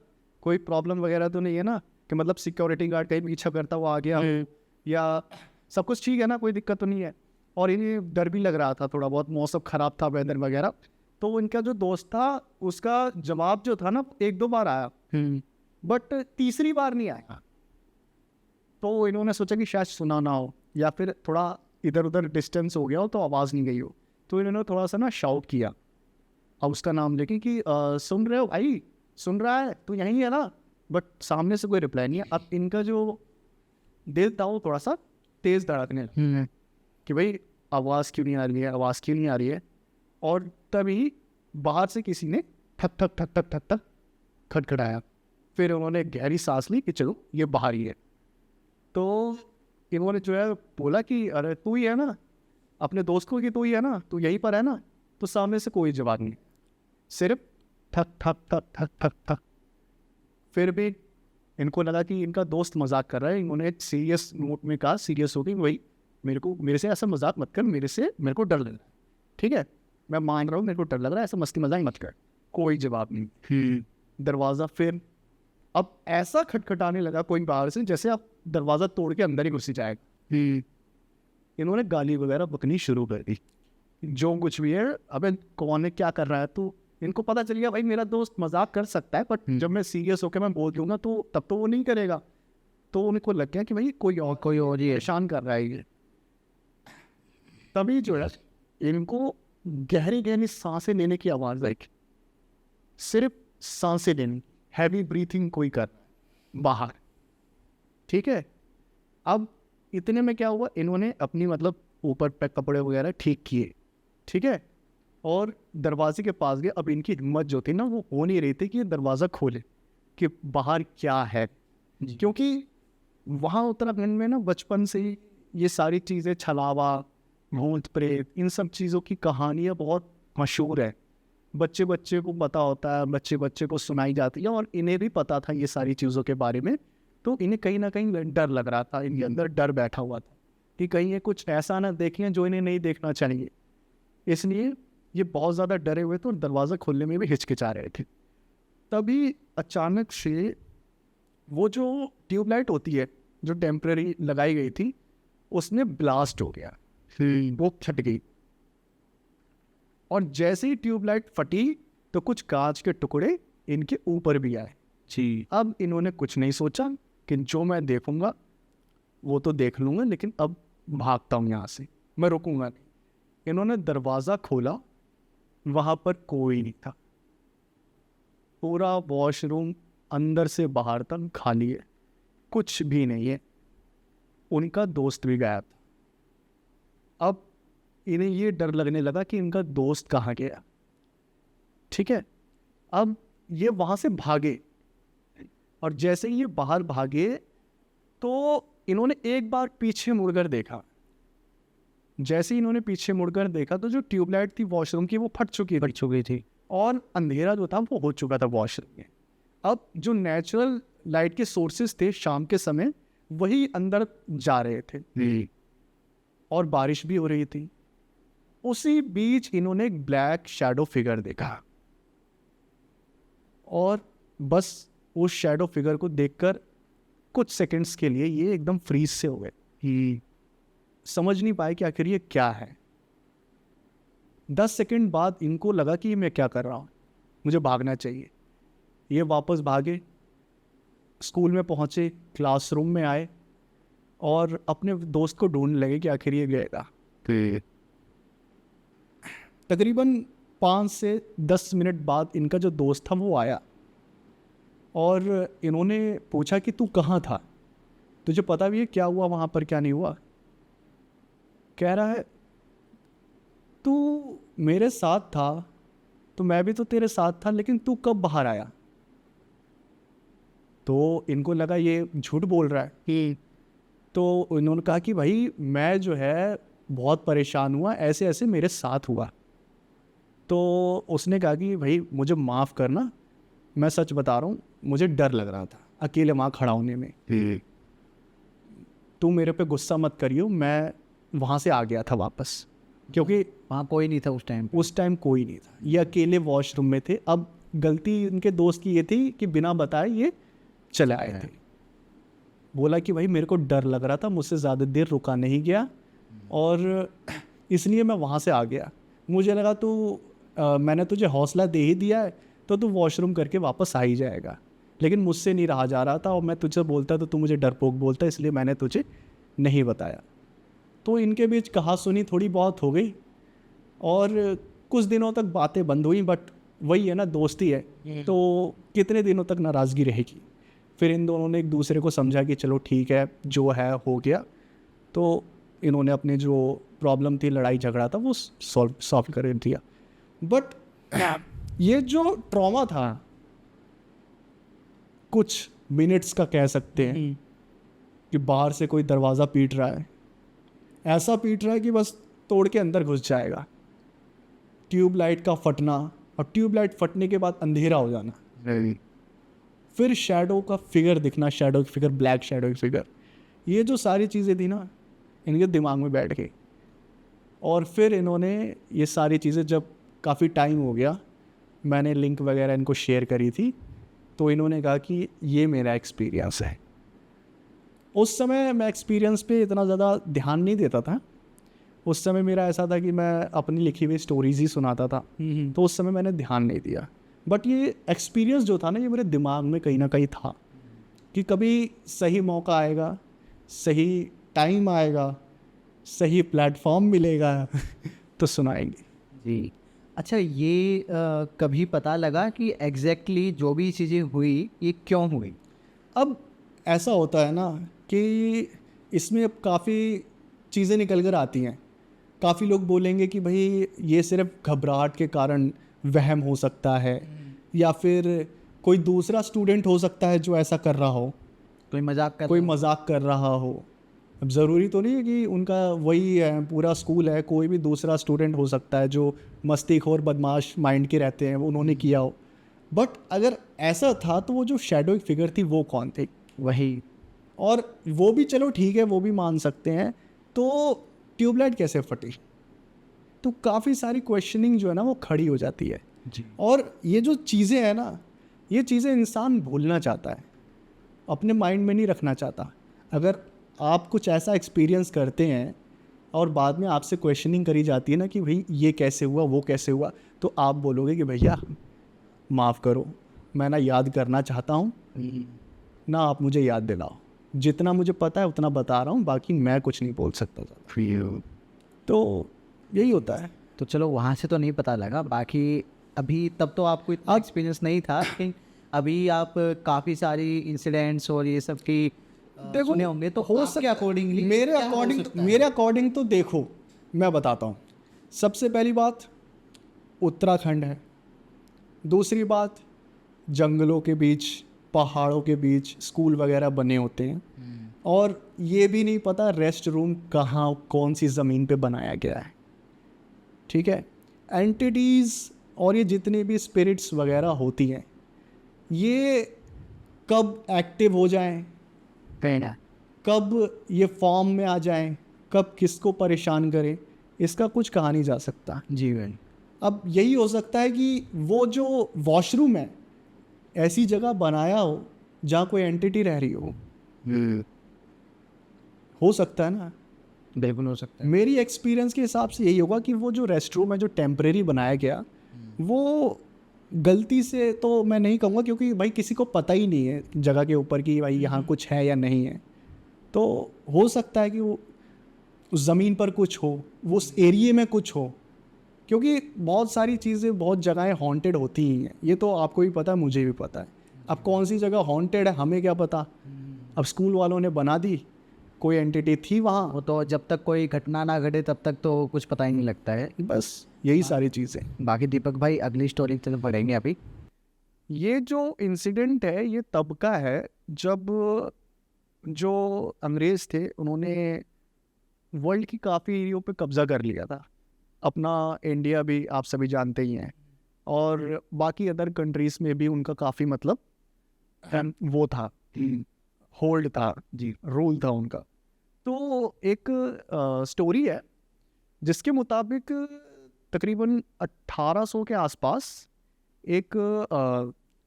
कोई प्रॉब्लम वगैरह तो नहीं है ना, कि मतलब सिक्योरिटी गार्ड कहीं पीछा करता हुआ आ गया, या सब कुछ ठीक है ना, कोई दिक्कत तो नहीं है। और इन्हें डर भी लग रहा था थोड़ा बहुत, मौसम ख़राब था, वेदर वगैरह। तो इनका जो दोस्त था उसका जवाब जो था ना 1-2 बार आया, बट तीसरी बार नहीं आया। तो इन्होंने सोचा कि शायद सुना ना हो, या फिर थोड़ा इधर उधर डिस्टेंस हो गया हो तो आवाज़ नहीं गई हो। तो इन्होंने थोड़ा सा ना शाउट किया, अब उसका नाम लेके कि सुन रहे हो भाई, सुन रहा है तू यहीं है ना, बट सामने से कोई रिप्लाई नहीं है। अब इनका जो दिल था वो थोड़ा सा तेज़ धड़कने लगा कि भाई आवाज़ क्यों नहीं आ रही है, आवाज़ क्यों नहीं आ रही है। और तभी बाहर से किसी ने ठक ठक ठक ठक ठक ठक खटखटाया। फिर उन्होंने गहरी सांस ली कि चलो ये बाहर ही है। तो इन्होंने जो है बोला कि अरे तू ही है ना, अपने दोस्त को कि तू ही है ना, तू यहीं पर है ना। तो सामने से कोई जवाब नहीं, सिर्फ ठक ठक ठक ठक ठक ठक। फिर भी इनको लगा कि इनका दोस्त मजाक कर रहा है। इन्होंने सीरियस नोट में कहा, सीरियस हो गई, भाई मेरे से ऐसा मजाक मत कर, मेरे को डर लग रहा है। ठीक है, मैं मान रहा हूँ मेरे को डर लग रहा है, ऐसा मस्ती मजाक मत कर। कोई जवाब नहीं। दरवाज़ा फिर अब ऐसा खटखटाने लगा कोई बाहर से, जैसे आप दरवाज़ा तोड़ के अंदर ही घुस जाएगा। इन्होंने गाली वगैरह बकनी शुरू कर दी, जो कुछ भी है, अबे कौन है, क्या कर रहा है तू। इनको पता चल गया भाई मेरा दोस्त मजाक कर सकता है, बट जब मैं सीरियस होकर मैं बोल दूंगा तो तब तो वो नहीं करेगा। तो उनको लग गया कि भाई कोई और ही परेशान कर रहा है ये। तभी जो है इनको गहरी गहरी सांसें लेने की आवाज़ आई, सिर्फ सांसें लेनी, हैवी ब्रीथिंग कोई कर बाहर। ठीक है, अब इतने में क्या हुआ, इन्होंने अपनी मतलब ऊपर पे कपड़े वगैरह ठीक किए। ठीक है, और दरवाजे के पास गए। अब इनकी हिम्मत जो थी ना वो हो नहीं रही थी कि ये दरवाज़ा खोले कि बाहर क्या है, क्योंकि वहाँ उत्तराखंड में ना बचपन से ही ये सारी चीज़ें, छलावा, भूत प्रेत, इन सब चीज़ों की कहानियाँ बहुत मशहूर है। बच्चे बच्चे को पता होता है, बच्चे बच्चे को सुनाई जाती है, और इन्हें भी पता था ये सारी चीज़ों के बारे में। तो इन्हें कहीं ना कहीं डर लग रहा था, इनके अंदर डर बैठा हुआ था कि कहीं ये कुछ ऐसा ना देखें जो इन्हें नहीं देखना चाहिए। इसलिए ये बहुत ज़्यादा डरे हुए थे और दरवाज़ा खोलने में भी हिचकिचा रहे थे। तभी अचानक से वो जो ट्यूबलाइट होती है जो टेम्परेरी लगाई गई थी, उसने ब्लास्ट हो गया, वो फट गई। और जैसे ही ट्यूबलाइट फटी तो कुछ कांच के टुकड़े इनके ऊपर भी आए। जी। अब इन्होंने कुछ नहीं सोचा कि जो मैं देखूंगा वो तो देख लूँगा, लेकिन अब भागता हूँ यहाँ से, मैं रुकूंगा नहीं। इन्होंने दरवाज़ा खोला, वहाँ पर कोई नहीं था। पूरा वॉशरूम अंदर से बाहर तक खाली है, कुछ भी नहीं है। उनका दोस्त भी गायब था। अब इन्हें ये डर लगने लगा कि इनका दोस्त कहाँ गया। ठीक है, अब ये वहाँ से भागे, और जैसे ही ये बाहर भागे तो इन्होंने एक बार पीछे मुड़कर देखा, जैसे ही इन्होंने पीछे मुड़कर देखा तो जो ट्यूबलाइट थी वॉशरूम की वो फट चुकी थी और अंधेरा जो था वो हो चुका था वॉशरूम में। अब जो नेचुरल लाइट के सोर्सेज थे शाम के समय वही अंदर जा रहे थे और बारिश भी हो रही थी। उसी बीच इन्होंने एक ब्लैक शैडो फिगर देखा और बस उस शैडो फिगर को देखकर कुछ सेकंड्स के लिए ये एकदम फ्रीज से हो गए, समझ नहीं पाए कि आखिर ये क्या है। 10 सेकंड बाद इनको लगा कि मैं क्या कर रहा हूँ, मुझे भागना चाहिए। ये वापस भागे, स्कूल में पहुँचे, क्लासरूम में आए और अपने दोस्त को ढूंढने लगे कि आखिर ये गएगा। तकरीबन 5 से 10 मिनट बाद इनका जो दोस्त था वो आया और इन्होंने पूछा कि तू कहाँ था, तुझे पता भी है क्या हुआ वहाँ पर क्या नहीं हुआ? कह रहा है तू मेरे साथ था तो मैं भी तो तेरे साथ था, लेकिन तू कब बाहर आया? तो इनको लगा ये झूठ बोल रहा है। तो इन्होंने कहा कि भाई मैं जो है बहुत परेशान हुआ, ऐसे ऐसे मेरे साथ हुआ। तो उसने कहा कि भाई मुझे माफ़ करना, मैं सच बता रहा हूँ, मुझे डर लग रहा था अकेले वहाँ खड़ा होने में। तू मेरे पे गुस्सा मत करियो, मैं वहाँ से आ गया था वापस, क्योंकि वहाँ कोई नहीं था उस टाइम कोई नहीं था, ये अकेले वॉशरूम में थे। अब गलती इनके दोस्त की ये थी कि बिना बताए ये चले आए थे। बोला कि भाई मेरे को डर लग रहा था, मुझसे ज़्यादा देर रुका नहीं गया और इसलिए मैं वहाँ से आ गया। मुझे लगा मैंने तुझे हौसला दे ही दिया है तो तू वॉशरूम करके वापस आ ही जाएगा, लेकिन मुझसे नहीं रहा जा रहा था और मैं तुझसे बोलता तो तू मुझे डरपोक बोलता, इसलिए मैंने तुझे नहीं बताया। तो इनके बीच कहा सुनी थोड़ी बहुत हो गई और कुछ दिनों तक बातें बंद हुई, बट वही है ना, दोस्ती है तो कितने दिनों तक नाराज़गी रहेगी। फिर इन दोनों ने एक दूसरे को समझा कि चलो ठीक है, जो है हो गया। तो इन्होंने अपने जो प्रॉब्लम थी, लड़ाई झगड़ा था, वो सॉल्व कर दिया। बट ये जो ट्रॉमा था कुछ मिनट्स का कह सकते हैं कि बाहर से कोई दरवाज़ा पीट रहा है, ऐसा पीट रहा है कि बस तोड़ के अंदर घुस जाएगा। ट्यूबलाइट का फटना और ट्यूबलाइट फटने के बाद अंधेरा हो जाना, फिर शैडो का फिगर दिखना, shadow figure, black shadow figure, ये जो सारी चीज़ें थी ना इनके दिमाग में बैठ गई। और फिर इन्होंने ये सारी चीज़ें, जब काफ़ी टाइम हो गया, मैंने लिंक वगैरह इनको शेयर करी थी, तो इन्होंने कहा कि ये मेरा एक्सपीरियंस है। उस समय मैं एक्सपीरियंस पे इतना ज़्यादा ध्यान नहीं देता था। उस समय मेरा ऐसा था कि मैं अपनी लिखी हुई स्टोरीज़ ही सुनाता था, तो उस समय मैंने ध्यान नहीं दिया। बट ये एक्सपीरियंस जो था ना, ये मेरे दिमाग में कहीं ना कहीं था कि कभी सही मौका आएगा, सही टाइम आएगा, सही प्लेटफॉर्म मिलेगा तो सुनाएंगे। जी। अच्छा, ये कभी पता लगा कि एग्जैक्टली जो भी चीज़ें हुई ये क्यों हुई? अब ऐसा होता है ना कि इसमें अब काफ़ी चीज़ें निकल कर आती हैं। काफ़ी लोग बोलेंगे कि भाई ये सिर्फ घबराहट के कारण वहम हो सकता है, या फिर कोई दूसरा स्टूडेंट हो सकता है जो ऐसा कर रहा हो, कोई मजाक कर रहा हो। अब ज़रूरी तो नहीं है कि उनका वही है, पूरा स्कूल है, कोई भी दूसरा स्टूडेंट हो सकता है जो मस्तीखोर बदमाश माइंड के रहते हैं, उन्होंने किया हो। बट अगर ऐसा था तो वो जो शैडो फिगर थी वो कौन थी? वही। और वो भी चलो ठीक है, वो भी मान सकते हैं। तो ट्यूबलाइट कैसे फटी? तो काफ़ी सारी क्वेश्चनिंग जो है ना वो खड़ी हो जाती है जी। और ये जो चीज़ें हैं ना, ये चीज़ें इंसान भूलना चाहता है, अपने माइंड में नहीं रखना चाहता। अगर आप कुछ ऐसा एक्सपीरियंस करते हैं और बाद में आपसे क्वेश्चनिंग करी जाती है ना कि भाई ये कैसे हुआ, वो कैसे हुआ, तो आप बोलोगे कि भैया माफ़ करो, मैं ना याद करना चाहता हूँ, ना आप मुझे याद दिलाओ। जितना मुझे पता है उतना बता रहा हूँ, बाकी मैं कुछ नहीं बोल सकता ज़्यादा। तो यही होता है। तो चलो, वहाँ से तो नहीं पता लगा, बाकी अभी तब तो आपको इतना एक्सपीरियंस नहीं था, लेकिन अभी आप काफ़ी सारी इंसिडेंट्स और ये सब की देखो सुने होंगे, तो हो आपके अकॉर्डिंगली मेरे अकॉर्डिंग तो देखो, मैं बताता हूँ। सबसे पहली बात उत्तराखंड है, दूसरी बात जंगलों के बीच, पहाड़ों के बीच स्कूल वगैरह बने होते हैं, और ये भी नहीं पता रेस्ट रूम कहाँ कौन सी ज़मीन पे बनाया गया है, ठीक है। एंटिटीज़ और ये जितने भी स्पिरिट्स वगैरह होती हैं, ये कब एक्टिव हो जाएं, कब ये फॉर्म में आ जाएं, कब किसको परेशान करें, इसका कुछ कहा नहीं जा सकता। जी भाई। अब यही हो सकता है कि वो जो वॉशरूम है ऐसी जगह बनाया हो जहाँ कोई एंटिटी रह रही हो सकता है ना। बिल्कुल हो सकता है। मेरी एक्सपीरियंस के हिसाब से यही होगा कि वो जो रेस्ट रूम है जो टेम्परेरी बनाया गया, वो गलती से तो मैं नहीं कहूँगा, क्योंकि भाई किसी को पता ही नहीं है जगह के ऊपर कि भाई यहाँ कुछ है या नहीं है। तो हो सकता है कि वो उस ज़मीन पर कुछ हो, वो उस एरिए में कुछ हो, क्योंकि बहुत सारी चीज़ें बहुत जगहें हॉन्टेड होती ही हैं। ये तो आपको भी पता है, मुझे भी पता है। अब कौन सी जगह हॉन्टेड है हमें क्या पता। अब स्कूल वालों ने बना दी, कोई एंटिटी थी वहाँ, वो तो जब तक कोई घटना ना घटे तब तक तो कुछ पता ही नहीं लगता है। बस यही सारी चीज़ें। बाकी दीपक भाई अगली स्टोरी तो पढ़ेंगे अभी। ये जो इंसिडेंट है ये तब का है जब जो अंग्रेज़ थे उन्होंने वर्ल्ड की काफ़ी एरियो पे कब्ज़ा कर लिया था। अपना इंडिया भी आप सभी जानते ही हैं, और बाकी अदर कंट्रीज़ में भी उनका काफ़ी मतलब वो था, होल्ड था जी, रूल था उनका। तो एक स्टोरी है जिसके मुताबिक तकरीबन 1800 के आसपास एक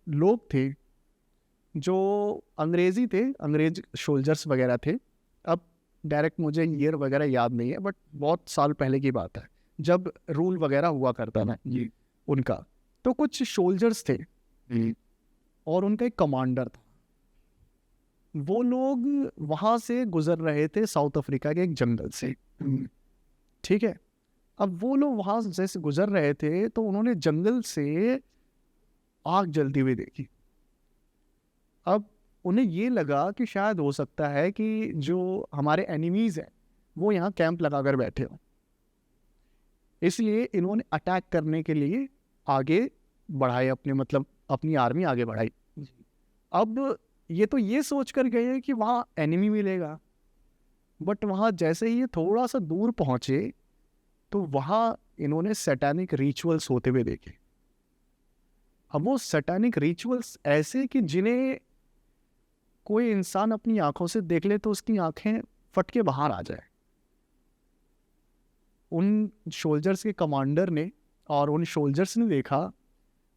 लोग थे जो अंग्रेज़ी थे, अंग्रेज सोल्जर्स वगैरह थे। अब डायरेक्ट मुझे ईयर वगैरह याद नहीं है, बट बहुत साल पहले की बात है जब रूल वगैरह हुआ करता था जी उनका। तो कुछ सोल्जर्स थे और उनका एक कमांडर था। वो लोग वहाँ से गुजर रहे थे साउथ अफ्रीका के एक जंगल से, ठीक है। अब वो लोग वहाँ जैसे गुजर रहे थे तो उन्होंने जंगल से आग जलती हुई देखी। अब उन्हें ये लगा कि शायद हो सकता है कि जो हमारे एनिमीज़ हैं वो यहाँ कैंप लगाकर बैठे हों, इसलिए इन्होंने अटैक करने के लिए आगे बढ़ाए, अपने मतलब अपनी आर्मी आगे बढ़ाई। अब ये तो ये सोच कर गए कि वहाँ एनिमी मिलेगा, बट वहाँ जैसे ही ये थोड़ा सा दूर पहुँचे तो वहाँ इन्होंने सैटानिक रिचुअल्स होते हुए देखे। अब वो सैटानिक रिचुअल्स ऐसे कि जिन्हें कोई इंसान अपनी आंखों से देख ले तो उसकी आंखें फट के बाहर आ जाए। उन सोल्जर्स के कमांडर ने और उन सोल्जर्स ने देखा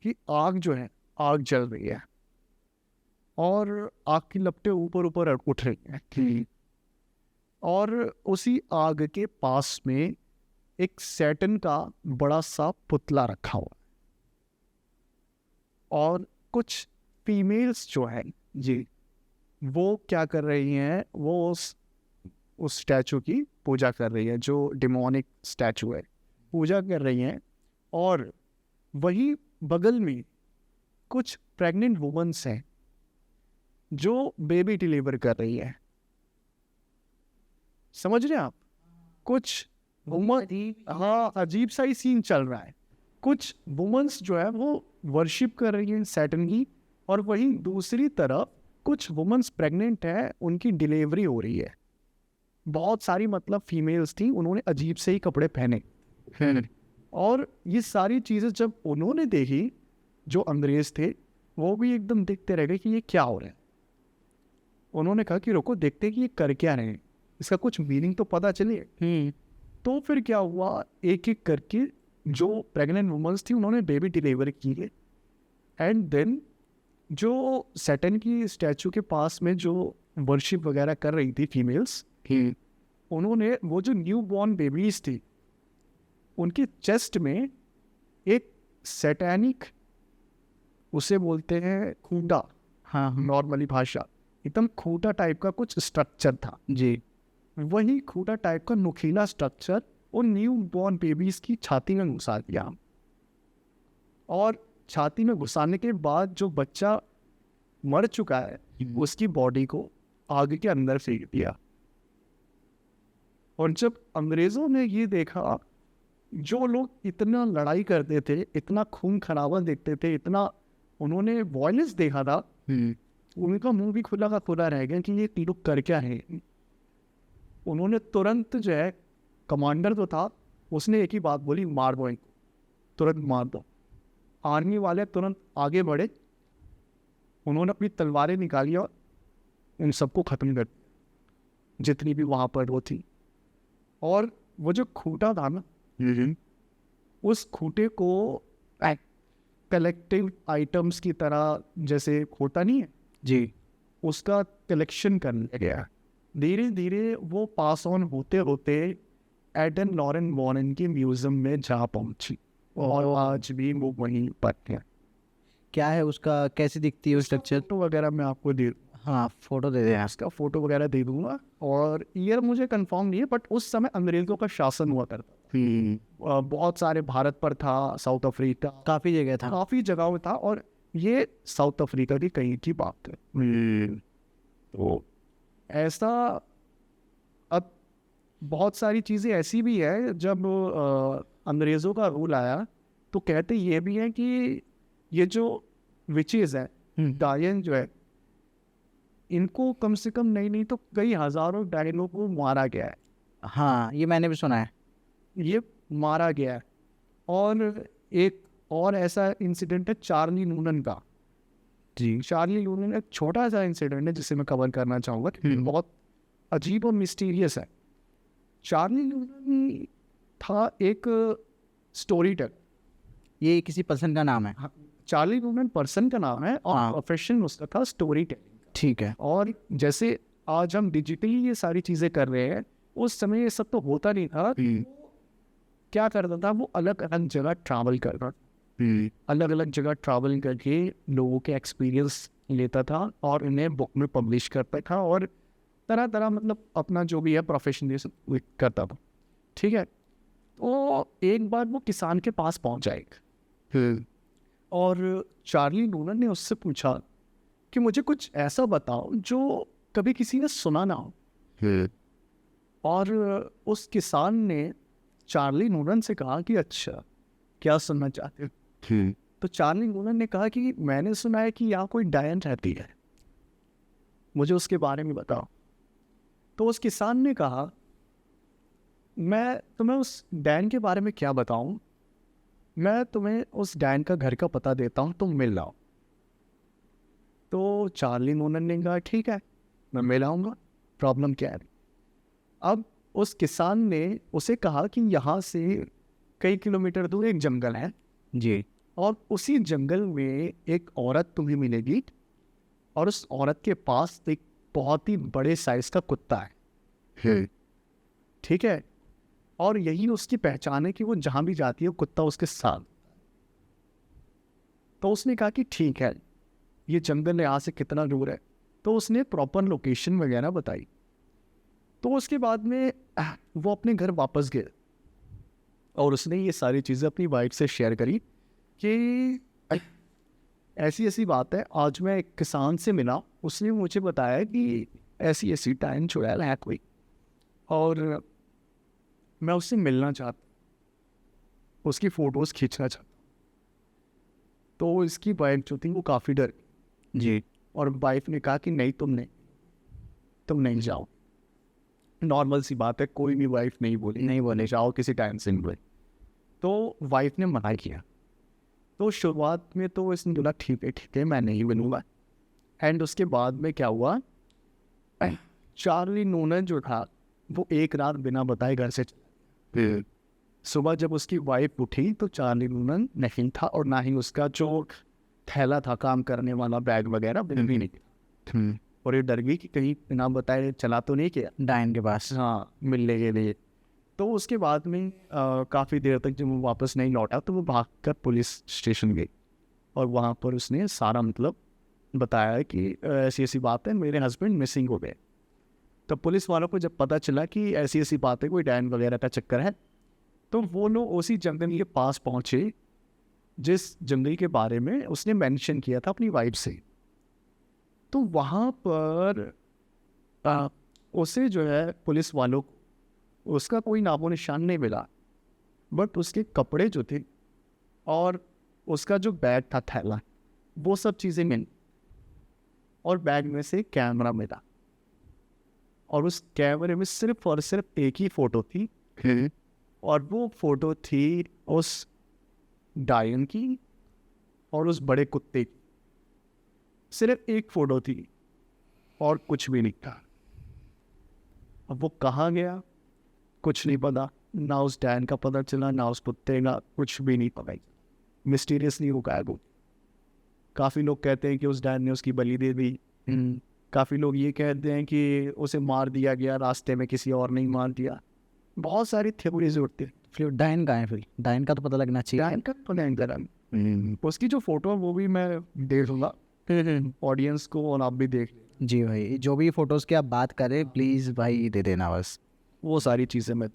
कि आग जो है, आग जल रही है और आग की लपटें ऊपर ऊपर उठ रही हैं, और उसी आग के पास में एक सैटन का बड़ा सा पुतला रखा हुआ, और कुछ फीमेल्स जो हैं जी वो क्या कर रही हैं, वो उस स्टैचू की पूजा कर रही है, जो डिमोनिक स्टैचू है, पूजा कर रही हैं। और वही बगल में कुछ प्रेग्नेंट वुमेन्स हैं जो बेबी डिलीवर कर रही है। समझ रहे हैं आप? कुछ वुमन, हाँ, अजीब सा ही सीन चल रहा है। कुछ वुमेन्स जो है वो वर्शिप कर रही हैं सैटन की, और वहीं दूसरी तरफ कुछ वुमेन्स प्रेग्नेंट है, उनकी डिलीवरी हो रही है। बहुत सारी मतलब फीमेल्स थी, उन्होंने अजीब से ही कपड़े पहने। और ये सारी चीज़ें जब उन्होंने देखी, जो अंग्रेज थे वो भी एकदम देखते रह गए कि ये क्या हो रहा है। उन्होंने कहा कि रुको देखते कि ये कर क्या रहे हैं, इसका कुछ मीनिंग तो पता चले। तो फिर क्या हुआ, एक एक करके जो प्रेग्नेंट वुमेन्स थी उन्होंने बेबी डिलीवर किए, एंड देन जो सैटन की स्टैचू के पास में जो वर्शिप वगैरह कर रही थी फीमेल्स, उन्होंने वो जो न्यू बॉर्न बेबीज थी उनकी चेस्ट में एक सैटानिक, उसे बोलते हैं खूंटा, हाँ नॉर्मली भाषा, एकदम खूंटा टाइप का कुछ स्ट्रक्चर था जी। वही खूंटा टाइप का नुकीला स्ट्रक्चर उन न्यू बॉर्न बेबीज की छाती में घुसा दिया, और छाती में घुसाने के बाद जो बच्चा मर चुका है उसकी बॉडी को आग के अंदर फेंक दिया। और जब अंग्रेजों ने ये देखा, जो लोग इतना लड़ाई करते थे, इतना खून खराबा देखते थे, इतना उन्होंने वॉयलेंस देखा था, उनका मुंह भी खुला का खुला रह गया कि ये लोग कर क्या है। उन्होंने तुरंत जो है, कमांडर तो था, उसने एक ही बात बोली, मार दो इनको, तुरंत मार दो। आर्मी वाले तुरंत आगे बढ़े, उन्होंने अपनी तलवारें निकाली और उन सबको ख़त्म कर दिया जितनी भी वहाँ पर वो थी। और वो जो खूंटा था ना, उस खूंटे को कलेक्टिव आइटम्स की तरह, जैसे होता नहीं है जी। उसका कलेक्शन करने गया। धीरे धीरे वो पास ऑन होते होते एडन लॉरेन वॉरेन के म्यूजियम में जा पहुंची, और आज भी वो वहीं पर है। क्या है उसका, कैसी दिखती है वो स्ट्रक्चर? फोटो वगैरह मैं आपको दे, हाँ फोटो दे दें। इसका फोटो वगैरह दे दूंगा। और ईयर मुझे कंफर्म नहीं है, बट उस समय अंग्रेजों का शासन हुआ करता था। बहुत सारे, भारत पर था, साउथ अफ्रीका, काफ़ी जगह था। काफ़ी जगहों में था, और ये साउथ अफ्रीका की कहीं की बात है। तो ऐसा, अब बहुत सारी चीज़ें ऐसी भी है, जब अंग्रेज़ों का रूल आया तो कहते ये भी है कि ये जो विचेज़ है, डायन जो है, इनको कम से कम नहीं तो कई हज़ारों डायनों को मारा गया है। हाँ ये मैंने भी सुना है। ये मारा गया है। और एक और ऐसा इंसिडेंट है चार्ली नूनन का। जी। चार्ली नूनन एक छोटा सा इंसिडेंट है जिसे मैं कवर करना चाहूँगा, बहुत अजीब और मिस्टीरियस है। चार्ली नूनन था एक स्टोरी टेलर। ये किसी पर्सन का नाम है? हाँ, चार्ली नूनन पर्सन का नाम है, और हाँ। प्रोफेशन उसका था स्टोरी टेलिंग। ठीक है। और जैसे आज हम डिजिटली ये सारी चीज़ें कर रहे हैं, उस समय ये सब तो होता नहीं था। क्या करता था वो, अलग अलग जगह ट्रैवल करता, अलग अलग जगह ट्रैवल करके लोगों के एक्सपीरियंस लेता था और उन्हें बुक में पब्लिश करता था, और तरह तरह, मतलब अपना जो भी है प्रोफेशन ये सब करता था। ठीक है। तो एक बार वो किसान के पास पहुंचा एक, और चार्ली नूनन ने उससे पूछा कि मुझे कुछ ऐसा बताओ जो कभी किसी ने सुना ना हो। और उस किसान ने चार्ली नूनन से कहा कि अच्छा, क्या सुनना चाहते हो? तो चार्ली नूनन ने कहा कि मैंने सुना है कि यहाँ कोई डायन रहती है, मुझे उसके बारे में बताओ। तो उस किसान ने कहा, मैं तुम्हें उस डायन के बारे में क्या बताऊं, मैं तुम्हें उस डायन का घर का पता देता हूं, तुम मिल लाओ। तो चार्ली नूनन ने कहा ठीक है, मैं मिल आऊँगा, प्रॉब्लम क्या है। अब उस किसान ने उसे कहा कि यहाँ से कई किलोमीटर दूर एक जंगल है जी। और उसी जंगल में एक औरत तुम्हें मिलेगी, और उस औरत के पास एक बहुत ही बड़े साइज का कुत्ता है। ठीक है। और यही उसकी पहचान है कि वो जहाँ भी जाती है कुत्ता उसके साथ। तो उसने कहा कि ठीक है, ये जंगल यहाँ से कितना दूर है। तो उसने प्रॉपर लोकेशन वगैरह बताई। तो उसके बाद में वो अपने घर वापस गए, और उसने ये सारी चीज़ें अपनी वाइफ से शेयर करी कि ऐसी ऐसी बात है, आज मैं एक किसान से मिला, उसने मुझे बताया कि ऐसी ऐसी टाइम चुड़ैल है कोई, और मैं उससे मिलना चाहता, उसकी फ़ोटोज़ खींचना चाहता। तो इसकी वाइफ जो थी वो काफ़ी डर गई। जी। और वाइफ ने कहा कि नहीं, तुम नहीं जाओ। नॉर्मल सी बात है, कोई भी वाइफ नहीं बोले जाओ किसी टाइम से मिले। तो वाइफ ने मना किया। तो शुरुआत में तो इसने बोला ठीक है मैं नहीं मिलूँगा। एंड उसके बाद में क्या हुआ, चार्ली नूनन जो था वो एक रात बिना बताए घर से चला गया। सुबह जब उसकी वाइफ उठी तो चार्ली नूनन नहीं था, और ना ही उसका जो थैला था काम करने वाला, बैग वगैरह भी नहीं था। और ये डर गई कि कहीं बिना बताए चला तो नहीं किया डायन के पास। हाँ, मिलने के लिए। तो उसके बाद में काफ़ी देर तक जब वो वापस नहीं लौटा तो वो भागकर पुलिस स्टेशन गई, और वहाँ पर उसने सारा मतलब बताया कि ऐसी ऐसी बात है, मेरे हस्बैंड मिसिंग हो गए। तो पुलिस वालों को जब पता चला कि ऐसी ऐसी बात है, कोई डायन वगैरह का चक्कर है, तो वो लोग उसी जंगल के पास पहुँचे जिस जंगल के बारे में उसने मेंशन किया था अपनी वाइफ से। तो वहाँ पर उसे जो है पुलिस वालों को उसका कोई नामो निशान नहीं मिला, बट उसके कपड़े जो थे और उसका जो बैग था, थैला, वो सब चीज़ें मिल। और बैग में से कैमरा मिला, और उस कैमरे में सिर्फ और सिर्फ एक ही फ़ोटो थी, और वो फ़ोटो थी उस डायन की और उस बड़े कुत्ते की। सिर्फ एक फ़ोटो थी और कुछ भी नहीं था। अब वो कहाँ गया कुछ नहीं पता, ना उस डैन का पता चला, ना उस कुत्ते का, कुछ भी नहीं पता। मिस्टीरियसली हो गया वो। काफ़ी लोग कहते हैं कि उस डैन ने उसकी बलि दे दी, काफ़ी लोग ये कहते हैं कि उसे मार दिया गया रास्ते में, किसी और ने मार दिया। बहुत सारी थ्योरीज उठती हैं। फिर डायन कहाँ है? फिर डायन का तो पता लगना चाहिए। डैन का तो नहीं करा। उसकी जो फोटो है वो भी मैं दे दूंगा ऑडियंस को, और आप भी देख लें। जी भाई, जो भी फोटोज़ की आप बात करें प्लीज़ भाई दे देना बस। वो सारी चीज़ें मैं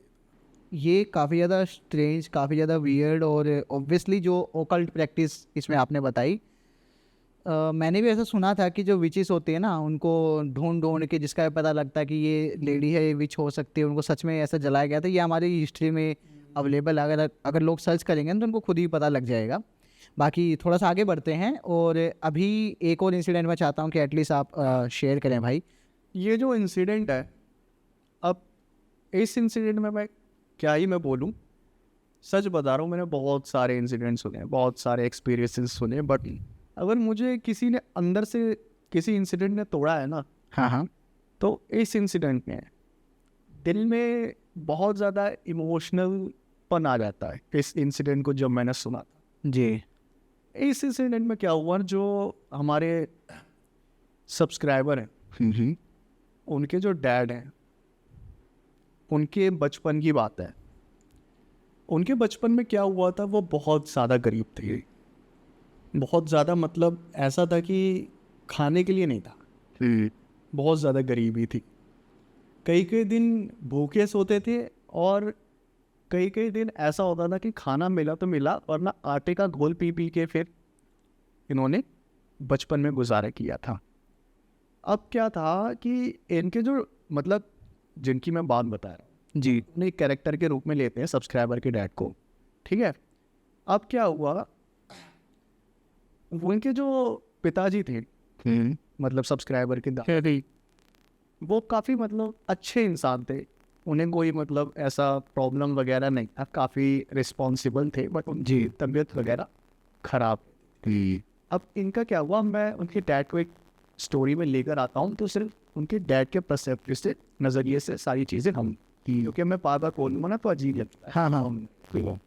ये काफ़ी ज़्यादा स्ट्रेंज, काफ़ी ज़्यादा वियर्ड, और ऑब्वियसली जो ओकल्ट प्रैक्टिस इसमें आपने बताई, मैंने भी ऐसा सुना था कि जो विचेस होती है ना, उनको ढूंढ ढूंढ के जिसका पता लगता है कि ये लेडी है, ये विच हो सकती है, उनको सच में ऐसा जलाया गया था। ये हमारी हिस्ट्री में अवेलेबल, अगर अगर लोग सर्च करेंगे तो उनको खुद ही पता लग जाएगा। बाकी थोड़ा सा आगे बढ़ते हैं, और अभी एक और इंसिडेंट मैं चाहता हूँ कि एटलीस्ट आप शेयर करें भाई। ये जो इंसिडेंट है, अब इस इंसिडेंट में मैं क्या ही मैं बोलूँ, सच बता रहा हूँ, मैंने बहुत सारे इंसिडेंट सुने, बहुत सारे एक्सपीरियंसेस सुने, बट अगर मुझे किसी ने अंदर से किसी इंसिडेंट ने तोड़ा है ना, हाँ हाँ, तो इस इंसिडेंट में दिल में बहुत ज़्यादा इमोशनल पन आ जाता है। इस इंसिडेंट को जब मैंने सुना था, जी इस इंसिडेंट में क्या हुआ, जो हमारे सब्सक्राइबर हैं, उनके जो डैड हैं, उनके बचपन की बात है। उनके बचपन में क्या हुआ था, वो बहुत ज़्यादा गरीब थे, बहुत ज़्यादा, मतलब ऐसा था कि खाने के लिए नहीं था, बहुत ज़्यादा गरीबी थी। कई कई दिन भूखे सोते थे, और कई कई दिन ऐसा होता था कि खाना मिला तो मिला, वरना आटे का घोल पी पी के फिर इन्होंने बचपन में गुजारा किया था। अब क्या था कि इनके जो, मतलब जिनकी मैं बात बता रहा हूँ जी, उन्हें कैरेक्टर के रूप में लेते हैं सब्सक्राइबर के डैड को, ठीक है। अब क्या हुआ, वो इनके जो पिताजी थे, मतलब सब्सक्राइबर के दादा, वो काफ़ी मतलब अच्छे इंसान थे, उन्हें कोई मतलब ऐसा प्रॉब्लम वगैरह नहीं था, काफ़ी रिस्पॉन्सिबल थे, बट उनकी तबीयत वगैरह ख़राब थी। अब इनका क्या हुआ, मैं उनके डैड को एक स्टोरी में लेकर आता हूँ, तो सिर्फ उनके डैड के पर्सपेक्टिव से, नज़रिए से सारी चीज़ें हम, क्योंकि मैं पापा बोलूँगा ना तो अजीब लगता है। हाँ हाँ,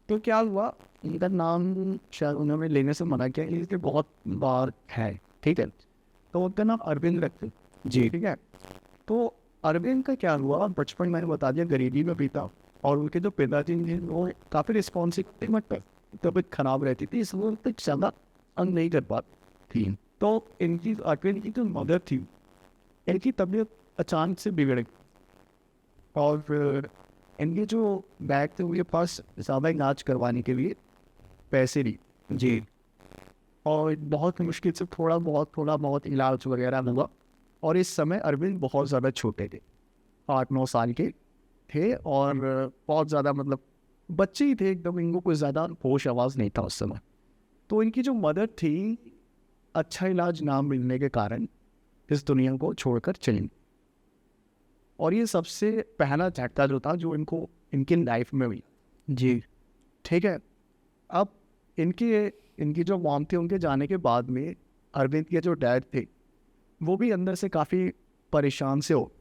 तो क्या हुआ, इनका नाम शायद उन्होंने लेने से मना किया, इसके बहुत बार है, ठीक है, तो उनका नाम अरविंद रखते जी, ठीक है। तो अरविंद का क्या हुआ, बचपन मैंने बता दिया गरीबी में बीता, और उनके जो पिताजी थे वो काफ़ी रिस्पॉन्सिबल, मत तबीयत खराब रहती थी, इसलिए उन तक ज़्यादा अंग नहीं कर पाती थी। तो इनकी अरविंद की जो मदर थी, इनकी तबीयत अचानक से बिगड़ गई, और फिर इनके जो बैग थे उनके पास ज़्यादा इलाज करवाने के लिए पैसे नहीं जी, और बहुत मुश्किल से थोड़ा बहुत इलाज वगैरह हुआ। और इस समय अरविंद बहुत ज़्यादा छोटे थे, 8-9 साल के थे, और बहुत ज़्यादा मतलब बच्चे ही थे एकदम, इनको कोई ज़्यादा होश आवाज़ नहीं था उस समय। तो इनकी जो मदर थी, अच्छा इलाज ना मिलने के कारण इस दुनिया को छोड़कर चली गई। और ये सबसे पहला झटका जो था, जो इनको इनकी लाइफ में हुई जी, ठीक है। अब इनकी जो मॉम थी, उनके जाने के बाद में अरविंद के जो डैड थे, वो भी अंदर से काफ़ी परेशान से हो,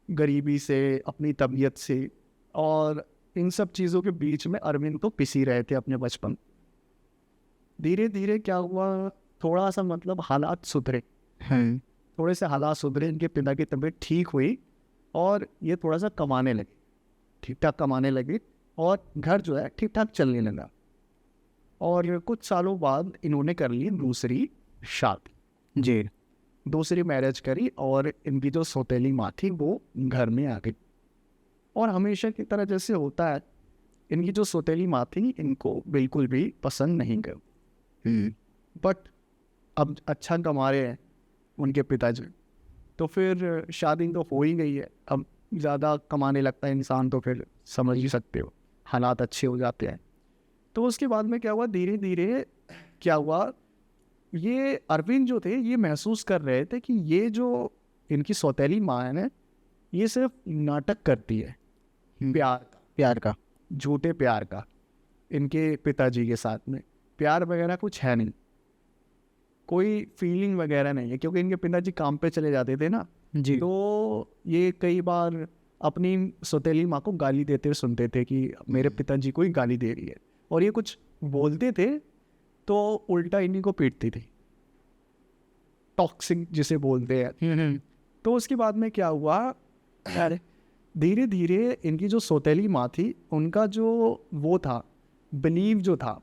गरीबी से, अपनी तबीयत से, और इन सब चीज़ों के बीच में अरविंद तो पिसी रहे थे अपने बचपन। धीरे धीरे क्या हुआ, थोड़ा सा मतलब हालात सुधरे, थोड़े से हालात सुधरे, इनके पिता की तबीयत ठीक हुई, और ये थोड़ा सा कमाने लगे, ठीक ठाक कमाने लगे, और घर जो है ठीक ठाक चलने लगा। और कुछ सालों बाद इन्होंने कर ली दूसरी शादी जी, दूसरी मैरिज करी, और इनकी जो सौतेली माँ थी वो घर में आ गई। और हमेशा की तरह जैसे होता है, इनकी जो सौतेली माँ थी इनको बिल्कुल भी पसंद नहीं कर, बट अब अच्छा कमा रहे हैं उनके पिताजी, तो फिर शादी तो हो ही गई है। अब ज़्यादा कमाने लगता है इंसान तो फिर समझ ही सकते हो, हालात अच्छे हो जाते हैं। तो उसके बाद में क्या हुआ, धीरे धीरे क्या हुआ, ये अरविंद जो थे ये महसूस कर रहे थे कि ये जो इनकी सौतेली माँ है ना, ये सिर्फ नाटक करती है प्यार का। झूठे प्यार का इनके पिताजी के साथ में। प्यार वगैरह कुछ है नहीं, कोई फीलिंग वगैरह नहीं है, क्योंकि इनके पिताजी काम पे चले जाते थे ना, जी। तो ये कई बार अपनी सौतेली माँ को गाली देते हुए सुनते थे कि मेरे पिताजी को ही गाली दे रही है, और ये कुछ बोलते थे तो उल्टा इन्हीं को पीटती थी, टॉक्सिक जिसे बोलते हैं। तो उसके बाद में क्या हुआ, अरे धीरे धीरे इनकी जो सौतेली माँ थी उनका जो वो था बिलीव जो था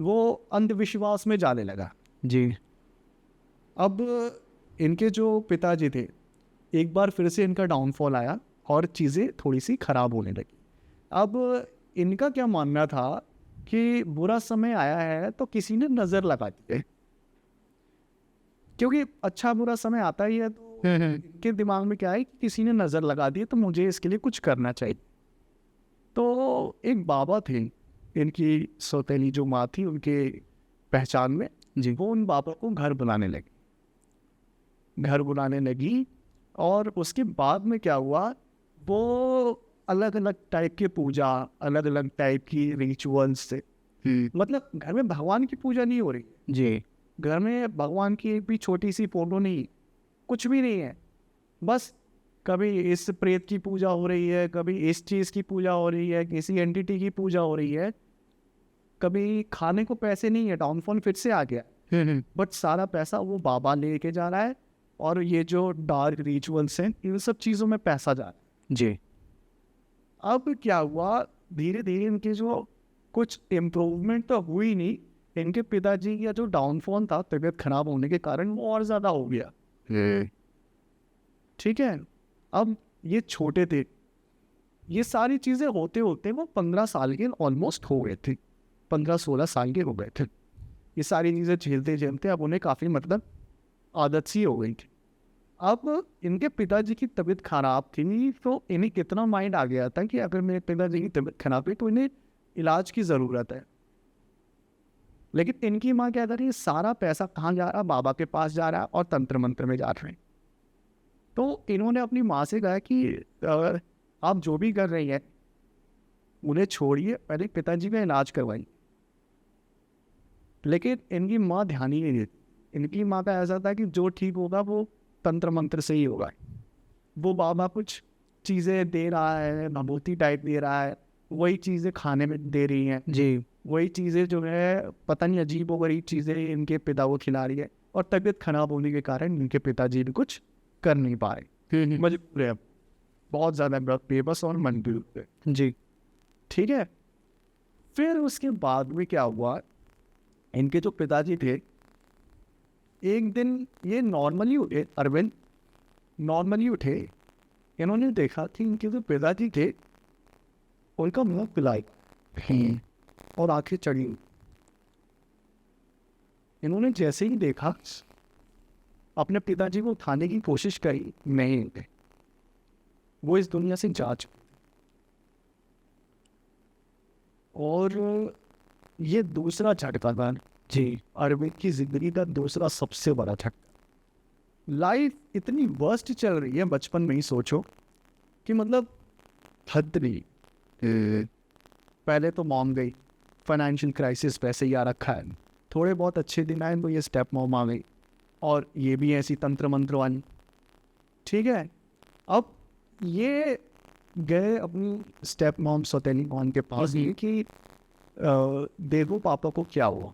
वो अंधविश्वास में जाने लगा। जी। अब इनके जो पिताजी थे, एक बार फिर से इनका डाउनफॉल आया और चीज़ें थोड़ी सी खराब होने लगी। अब इनका क्या मानना था कि बुरा समय आया है तो किसी ने नज़र लगा दी है, क्योंकि अच्छा बुरा समय आता ही है, तो इनके दिमाग में क्या है कि किसी ने नज़र लगा दी है तो मुझे इसके लिए कुछ करना चाहिए। तो एक बाबा थे, इनकी सौतेली जो माँ थी उनके पहचान में जी। वो उन बाबा को घर बुलाने लगी। और उसके बाद में क्या हुआ, वो अलग अलग टाइप की पूजा, अलग अलग टाइप की रिचुअल्स से, मतलब घर में भगवान की पूजा नहीं हो रही है, जी। घर में भगवान की एक भी छोटी सी फोटो नहीं, कुछ भी नहीं है, बस कभी इस प्रेत की पूजा हो रही है, कभी इस चीज़ की पूजा हो रही है, किसी एंटिटी की पूजा हो रही है, कभी खाने को पैसे नहीं है, डाउनफॉल फिर से आ गया, बट सारा पैसा वो बाबा लेके जा रहा है, और ये जो डार्क रिचुअल्स हैं इन सब चीज़ों में पैसा जा रहा है। जी। अब क्या हुआ, धीरे धीरे इनके जो कुछ इम्प्रूवमेंट तो हुई नहीं, इनके पिताजी का जो डाउनफॉल था तबीयत खराब होने के कारण वो और ज़्यादा हो गया। ठीक है, अब ये छोटे थे, ये सारी चीज़ें होते होते वो 15 साल के ऑलमोस्ट हो गए थे, 15-16 साल के हो गए थे। ये सारी चीज़ें झेलते झेलते अब उन्हें काफ़ी मतलब आदत सी हो गई थी। अब इनके पिताजी की तबीयत खराब थी, तो इन्हें कितना माइंड आ गया था कि अगर मेरे पिताजी की तबीयत खराब है तो इन्हें इलाज की ज़रूरत है। लेकिन इनकी माँ क्या कर रही है, सारा पैसा कहाँ जा रहा है, बाबा के पास जा रहा है और तंत्र मंत्र में जा रहे हैं। तो इन्होंने अपनी माँ से कहा कि आप जो भी कर रही हैं उन्हें छोड़िए, पहले पिताजी का इलाज करवाइए। लेकिन इनकी माँ ध्यान ही नहीं देती। इनकी माँ का ऐसा था कि जो ठीक होगा वो तंत्र मंत्र से ही होगा। वो बाबा कुछ चीज़ें दे रहा है, भभूति टाइप दे रहा है, वही चीज़ें खाने में दे रही हैं, जी। वही चीज़ें जो है पता नहीं अजीब व गरीब चीज़ें इनके पिता को खिला रही है, और तबीयत खराब होने के कारण इनके पिताजी भी कुछ कर नहीं पा रहे, मजबूर है, बहुत ज़्यादा बेबस और मजबूर है। जी। ठीक है, फिर उसके बाद में क्या हुआ, इनके जो पिताजी थे एक दिन ये नॉर्मली उठे, अरविंद नॉर्मली उठे, इन्होंने देखा कि इनके जो पिताजी थे उनका मुंह पिलाई और आंखें चढ़ी। इन्होंने जैसे ही देखा अपने पिताजी को उठाने की कोशिश करी, नहीं उठे, वो इस दुनिया से जा चुके। और ये दूसरा झटका था जी अरविंद की जिंदगी का, दूसरा सबसे बड़ा झटका। लाइफ इतनी वर्स्ट चल रही है, बचपन में ही सोचो कि मतलब हद नहीं। पहले तो मॉम गई, फाइनेंशियल क्राइसिस वैसे ही आ रखा है, थोड़े बहुत अच्छे दिन आए तो ये स्टेप मॉम आ गई, और ये भी ऐसी तंत्र मंत्र वाली। ठीक है, अब ये गए अपनी स्टेप मॉम सौतेली मॉम के पास कि देखो पापा को क्या हुआ।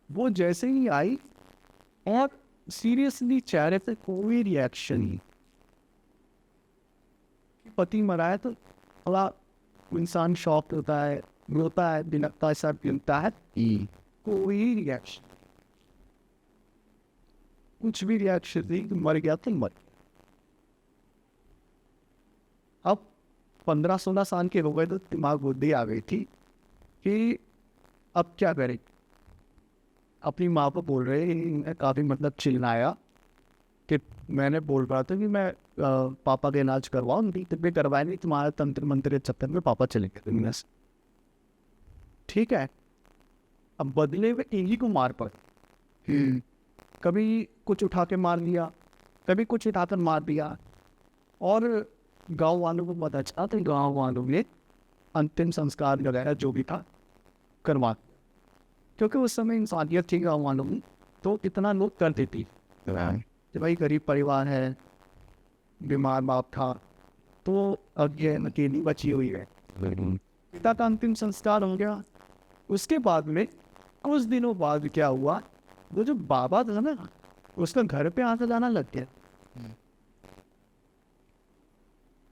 वो जैसे ही आई और सीरियसली चेहरे पे कोई रिएक्शन नहीं। पति मरा है तो थोड़ा इंसान शॉक होता है, रोता है, दिलकता है, सब मिलता है, कोई रिएक्शन, कुछ भी रिएक्शन नहीं, मर गया तो मर। अब 15-16 साल के हो गए तो दिमाग बुद्धि आ गई थी कि अब क्या करें। अपनी माँ को बोल रहे, काफ़ी मतलब चिल्लाया कि मैंने बोल रहा था कि मैं पापा का इलाज करवाओ, नहीं तब करवाए नहीं, तुम्हारे तंत्र मंत्र के चक्कर में पापा चले गए दुनिया से। ठीक है, अब बदले में इन्हीं को मार पड़े। कभी कुछ उठा के मार दिया, कभी कुछ उठाकर मार दिया, और गांव वालों को पता चला तो गांव वालों ने अंतिम संस्कार वगैरह जो भी था करवा, क्योंकि उस समय इंसानियत थी गांव वालों में, तो इतना लोग कर देती। जब भाई गरीब परिवार है, बीमार बाप था, तो अब ये अकेली बची हुई है। पिता का अंतिम संस्कार हो गया। उसके बाद में कुछ दिनों बाद क्या हुआ, वो जो बाबा था ना, उसका घर पे आना जाना लग गया।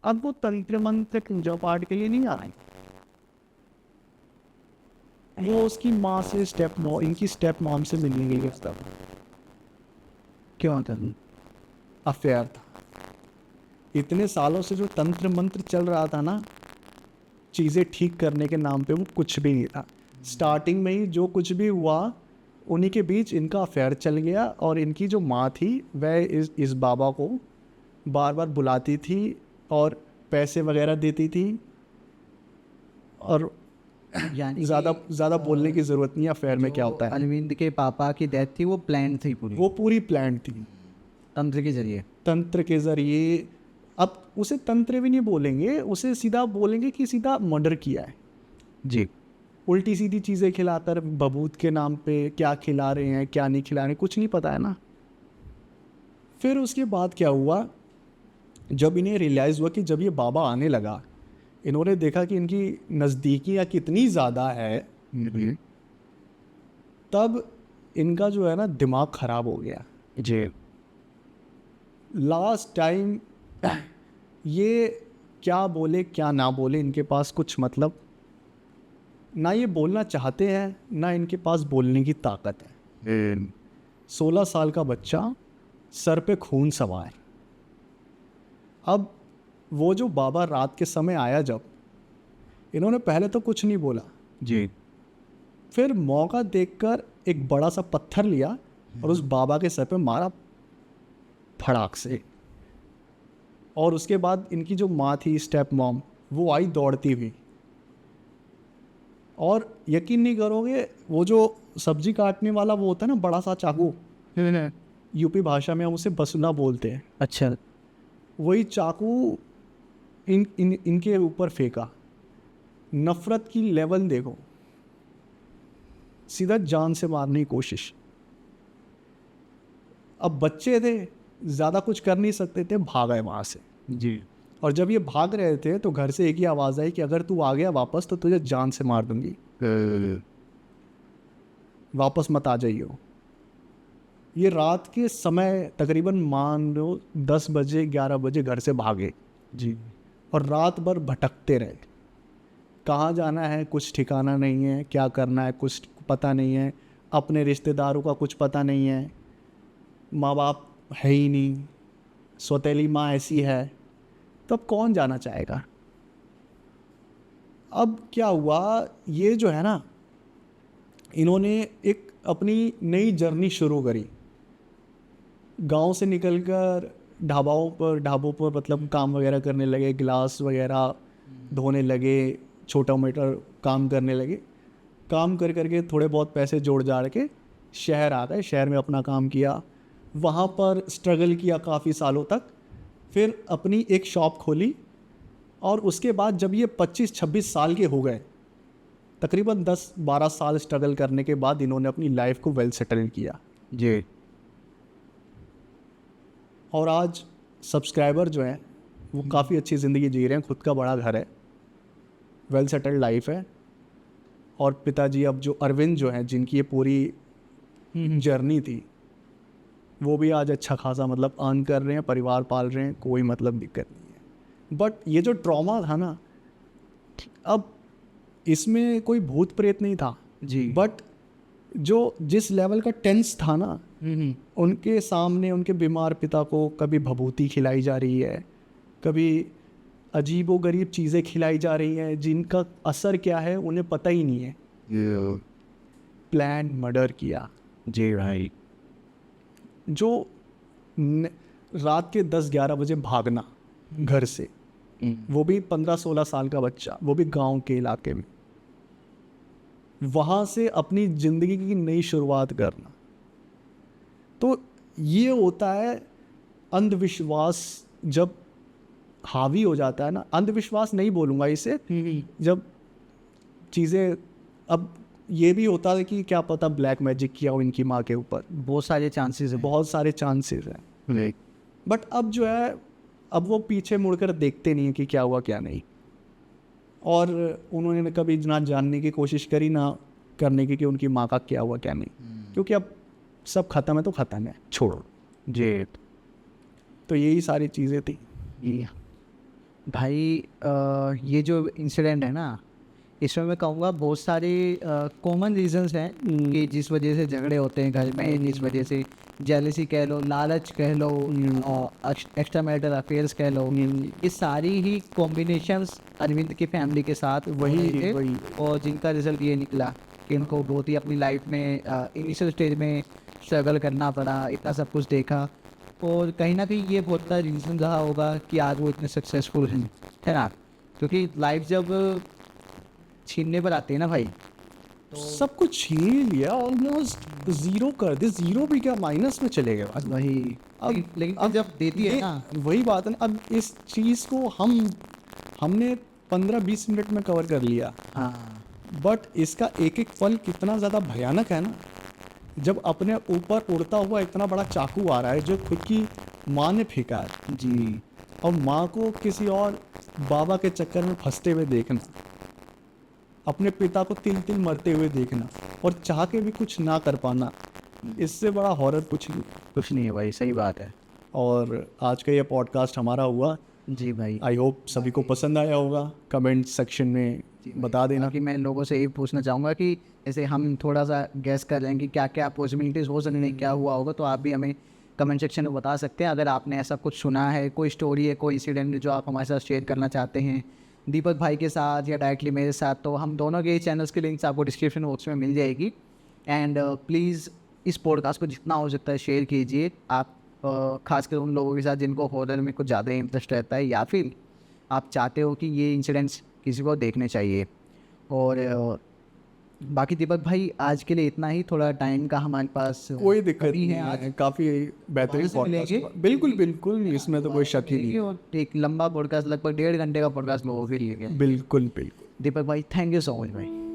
अब वो तंत्र मंत्र पूजा पाठ के लिए नहीं आ रहे, वो उसकी माँ से इनकी स्टेप मॉम से मिलने गई। तब क्यों था? अफेयर था। इतने सालों से जो तंत्र मंत्र चल रहा था ना, चीज़ें ठीक करने के नाम पे, वो कुछ भी नहीं था। स्टार्टिंग में ही जो कुछ भी हुआ, उन्हीं के बीच इनका अफेयर चल गया। और इनकी जो माँ थी वह इस बाबा को बार बार बुलाती थी और पैसे वगैरह देती थी। और यानी ज़्यादा बोलने की ज़रूरत नहीं है अफेयर में क्या होता है। अरविंद के पापा की डेथ थी, वो प्लान थी पूरी, वो पूरी प्लान थी तंत्र के जरिए। तंत्र के ज़रिए। अब उसे तंत्र भी नहीं बोलेंगे, उसे सीधा बोलेंगे कि सीधा मर्डर किया है जी। उल्टी सीधी चीज़ें खिलाकर, बबूत के नाम पे क्या खिला रहे हैं क्या नहीं खिला रहे हैं कुछ नहीं पता है ना। फिर उसके बाद क्या हुआ, जब इन्हें रियलाइज़ हुआ कि जब ये बाबा आने लगा, इन्होंने देखा कि इनकी नज़दीकियाँ कितनी ज़्यादा है, तब इनका जो है ना दिमाग ख़राब हो गया। जी। लास्ट टाइम ये क्या बोले क्या ना बोले, इनके पास कुछ मतलब ना, ये बोलना चाहते हैं ना इनके पास बोलने की ताकत है। 16 साल का बच्चा, सर पे खून सवार। अब वो जो बाबा रात के समय आया, जब इन्होंने पहले तो कुछ नहीं बोला जी। फिर मौका देखकर एक बड़ा सा पत्थर लिया और उस बाबा के सर पे मारा फड़ाक से। और उसके बाद इनकी जो माँ थी, स्टेप मॉम, वो आई दौड़ती हुई। और यकीन नहीं करोगे, वो जो सब्जी काटने वाला वो होता है ना, बड़ा सा चाकू, यूपी भाषा में हम उसे बसुला बोलते हैं, अच्छा। वही चाकू इनके ऊपर फेंका। नफरत की लेवल देखो, सीधा जान से मारने की कोशिश। अब बच्चे थे, ज़्यादा कुछ कर नहीं सकते थे, भाग आए वहाँ से। जी। और जब ये भाग रहे थे तो घर से एक ही आवाज़ आई कि अगर तू आ गया वापस तो तुझे जान से मार दूंगी, वापस मत आ जाइयो। ये रात के समय तकरीबन मान लो 10 बजे 11 बजे घर से भागे जी। और रात भर भटकते रहे। कहाँ जाना है कुछ ठिकाना नहीं है, क्या करना है कुछ पता नहीं है, अपने रिश्तेदारों का कुछ पता नहीं है, माँ बाप है ही नहीं, सौतेली माँ ऐसी है, तब कौन जाना चाहेगा। अब क्या हुआ, ये जो है ना, इन्होंने एक अपनी नई जर्नी शुरू करी। गांव से निकलकर ढाबों पर मतलब काम वगैरह करने लगे, गिलास वगैरह धोने लगे, छोटा मोटा काम करने लगे। काम कर करके थोड़े बहुत पैसे जोड़ जाड़ के शहर आ गए, शहर में अपना काम किया, वहाँ पर स्ट्रगल किया काफ़ी सालों तक। फिर अपनी एक शॉप खोली और उसके बाद जब ये 25-26 साल के हो गए, तकरीबन 10-12 साल स्ट्रगल करने के बाद इन्होंने अपनी लाइफ को वेल सेटल किया। जी। और आज सब्सक्राइबर जो हैं वो काफ़ी अच्छी ज़िंदगी जी रहे हैं, खुद का बड़ा घर है, वेल सेटल्ड लाइफ है। और पिताजी अब जो अरविंद जो हैं, जिनकी ये पूरी जर्नी थी, वो भी आज अच्छा खासा मतलब अर्न कर रहे हैं, परिवार पाल रहे हैं, कोई मतलब दिक्कत नहीं है। बट ये जो ट्रॉमा था ना, अब इसमें कोई भूत प्रेत नहीं था जी। बट जो जिस लेवल का टेंस था ना, उनके सामने उनके बीमार पिता को कभी भभूति खिलाई जा रही है, कभी अजीबो गरीब चीज़ें खिलाई जा रही हैं जिनका असर क्या है उन्हें पता ही नहीं है। प्लान मर्डर किया। जी भाई। जो रात के 10-11 बजे भागना घर से, वो भी 15-16 साल का बच्चा, वो भी गांव के इलाके में। वहाँ से अपनी ज़िंदगी की नई शुरुआत करना। तो ये होता है अंधविश्वास जब हावी हो जाता है ना, अंधविश्वास नहीं बोलूँगा इसे, जब चीज़ें, अब ये भी होता है कि क्या पता ब्लैक मैजिक किया हो इनकी माँ के ऊपर, बहुत सारे चांसेस है। बहुत सारे चांसेस हैं। बट अब जो है, अब वो पीछे मुड़कर देखते नहीं हैं कि क्या हुआ क्या नहीं, और उन्होंने कभी ना जानने की कोशिश करी ना करने की कि उनकी माँ का क्या हुआ क्या नहीं, क्योंकि अब सब ख़त्म है तो ख़त्म है, छोड़ो। जी तो यही सारी चीज़ें थी। भाई ये जो इंसिडेंट है ना, इसमें मैं कहूँगा बहुत सारे कॉमन रीजंस हैं कि जिस वजह से झगड़े होते हैं घर में, जिस वजह से जेलसी कह लो, लालच कह लो, एक्स्ट्रा मैरिटल अफेयर्स कह लो, ये सारी ही कॉम्बिनेशंस अरविंद की फैमिली के साथ वही थे, वही और जिनका रिजल्ट ये निकला कि इनको बहुत ही अपनी लाइफ में इनिशियल स्टेज में स्ट्रगल करना पड़ा, इतना सब कुछ देखा, और कहीं ना कहीं ये बहुत बड़ा रीज़न रहा होगा कि आज वो इतने सक्सेसफुल हैं, है ना। क्योंकि लाइफ जब छीनने पर आती है ना भाई, सब कुछ छीन लिया, ऑलमोस्ट ज़ीरो कर दे, ज़ीरो भी क्या माइनस में चले गए बस। वही लेकिन अब जब देती है ना, वही बात है ना, अब इस चीज़ को हमने 15-20 मिनट में कवर कर लिया, हाँ बट इसका एक एक पल कितना ज़्यादा भयानक है ना। जब अपने ऊपर उड़ता हुआ इतना बड़ा चाकू आ रहा है जो खुद की माँ ने फेंका है, जी, और माँ को किसी और बाबा के चक्कर में फंसते हुए देखना, अपने पिता को तिल तिल मरते हुए देखना, और चाह के भी कुछ ना कर पाना, इससे बड़ा हॉरर कुछ नहीं है भाई, सही बात है। और आज का ये पॉडकास्ट हमारा हुआ। जी भाई, आई होप सभी को पसंद आया होगा। कमेंट सेक्शन में बता देना। कि मैं लोगों से ये पूछना चाहूँगा कि जैसे हम थोड़ा सा गैस कर रहे हैं कि क्या क्या पॉसिबिलिटीज़ हो सकती हैं, क्या हुआ होगा, तो आप भी हमें कमेंट सेक्शन में बता सकते हैं। अगर आपने ऐसा कुछ सुना है, कोई स्टोरी है, कोई इंसिडेंट जो आप हमारे साथ शेयर करना चाहते हैं दीपक भाई के साथ या डायरेक्टली मेरे साथ, तो हम दोनों के चैनल्स की लिंक्स आपको डिस्क्रिप्शन बॉक्स में मिल जाएगी। एंड प्लीज़ इस पॉडकास्ट को जितना हो सकता है शेयर कीजिए, आप खासकर उन लोगों के साथ जिनको हॉरर में कुछ ज़्यादा इंटरेस्ट रहता है, या फिर आप चाहते हो कि ये इंसिडेंट्स किसी को देखने चाहिए। और बाकी दीपक भाई आज के लिए इतना ही, थोड़ा टाइम का हमारे पास कोई दिक्कत कमी नहीं आज है, काफ़ी बेहतरीन से मिलेंगे। पॉडकास्ट हुआ। बिल्कुल बिल्कुल, इसमें तो कोई शक ही नहीं है। और एक लंबा पॉडकास्ट, लगभग 1.5 घंटे का पॉडकास्ट लोगों के लिए है। बिल्कुल बिल्कुल। दीपक भाई थैंक यू सो मच भाई।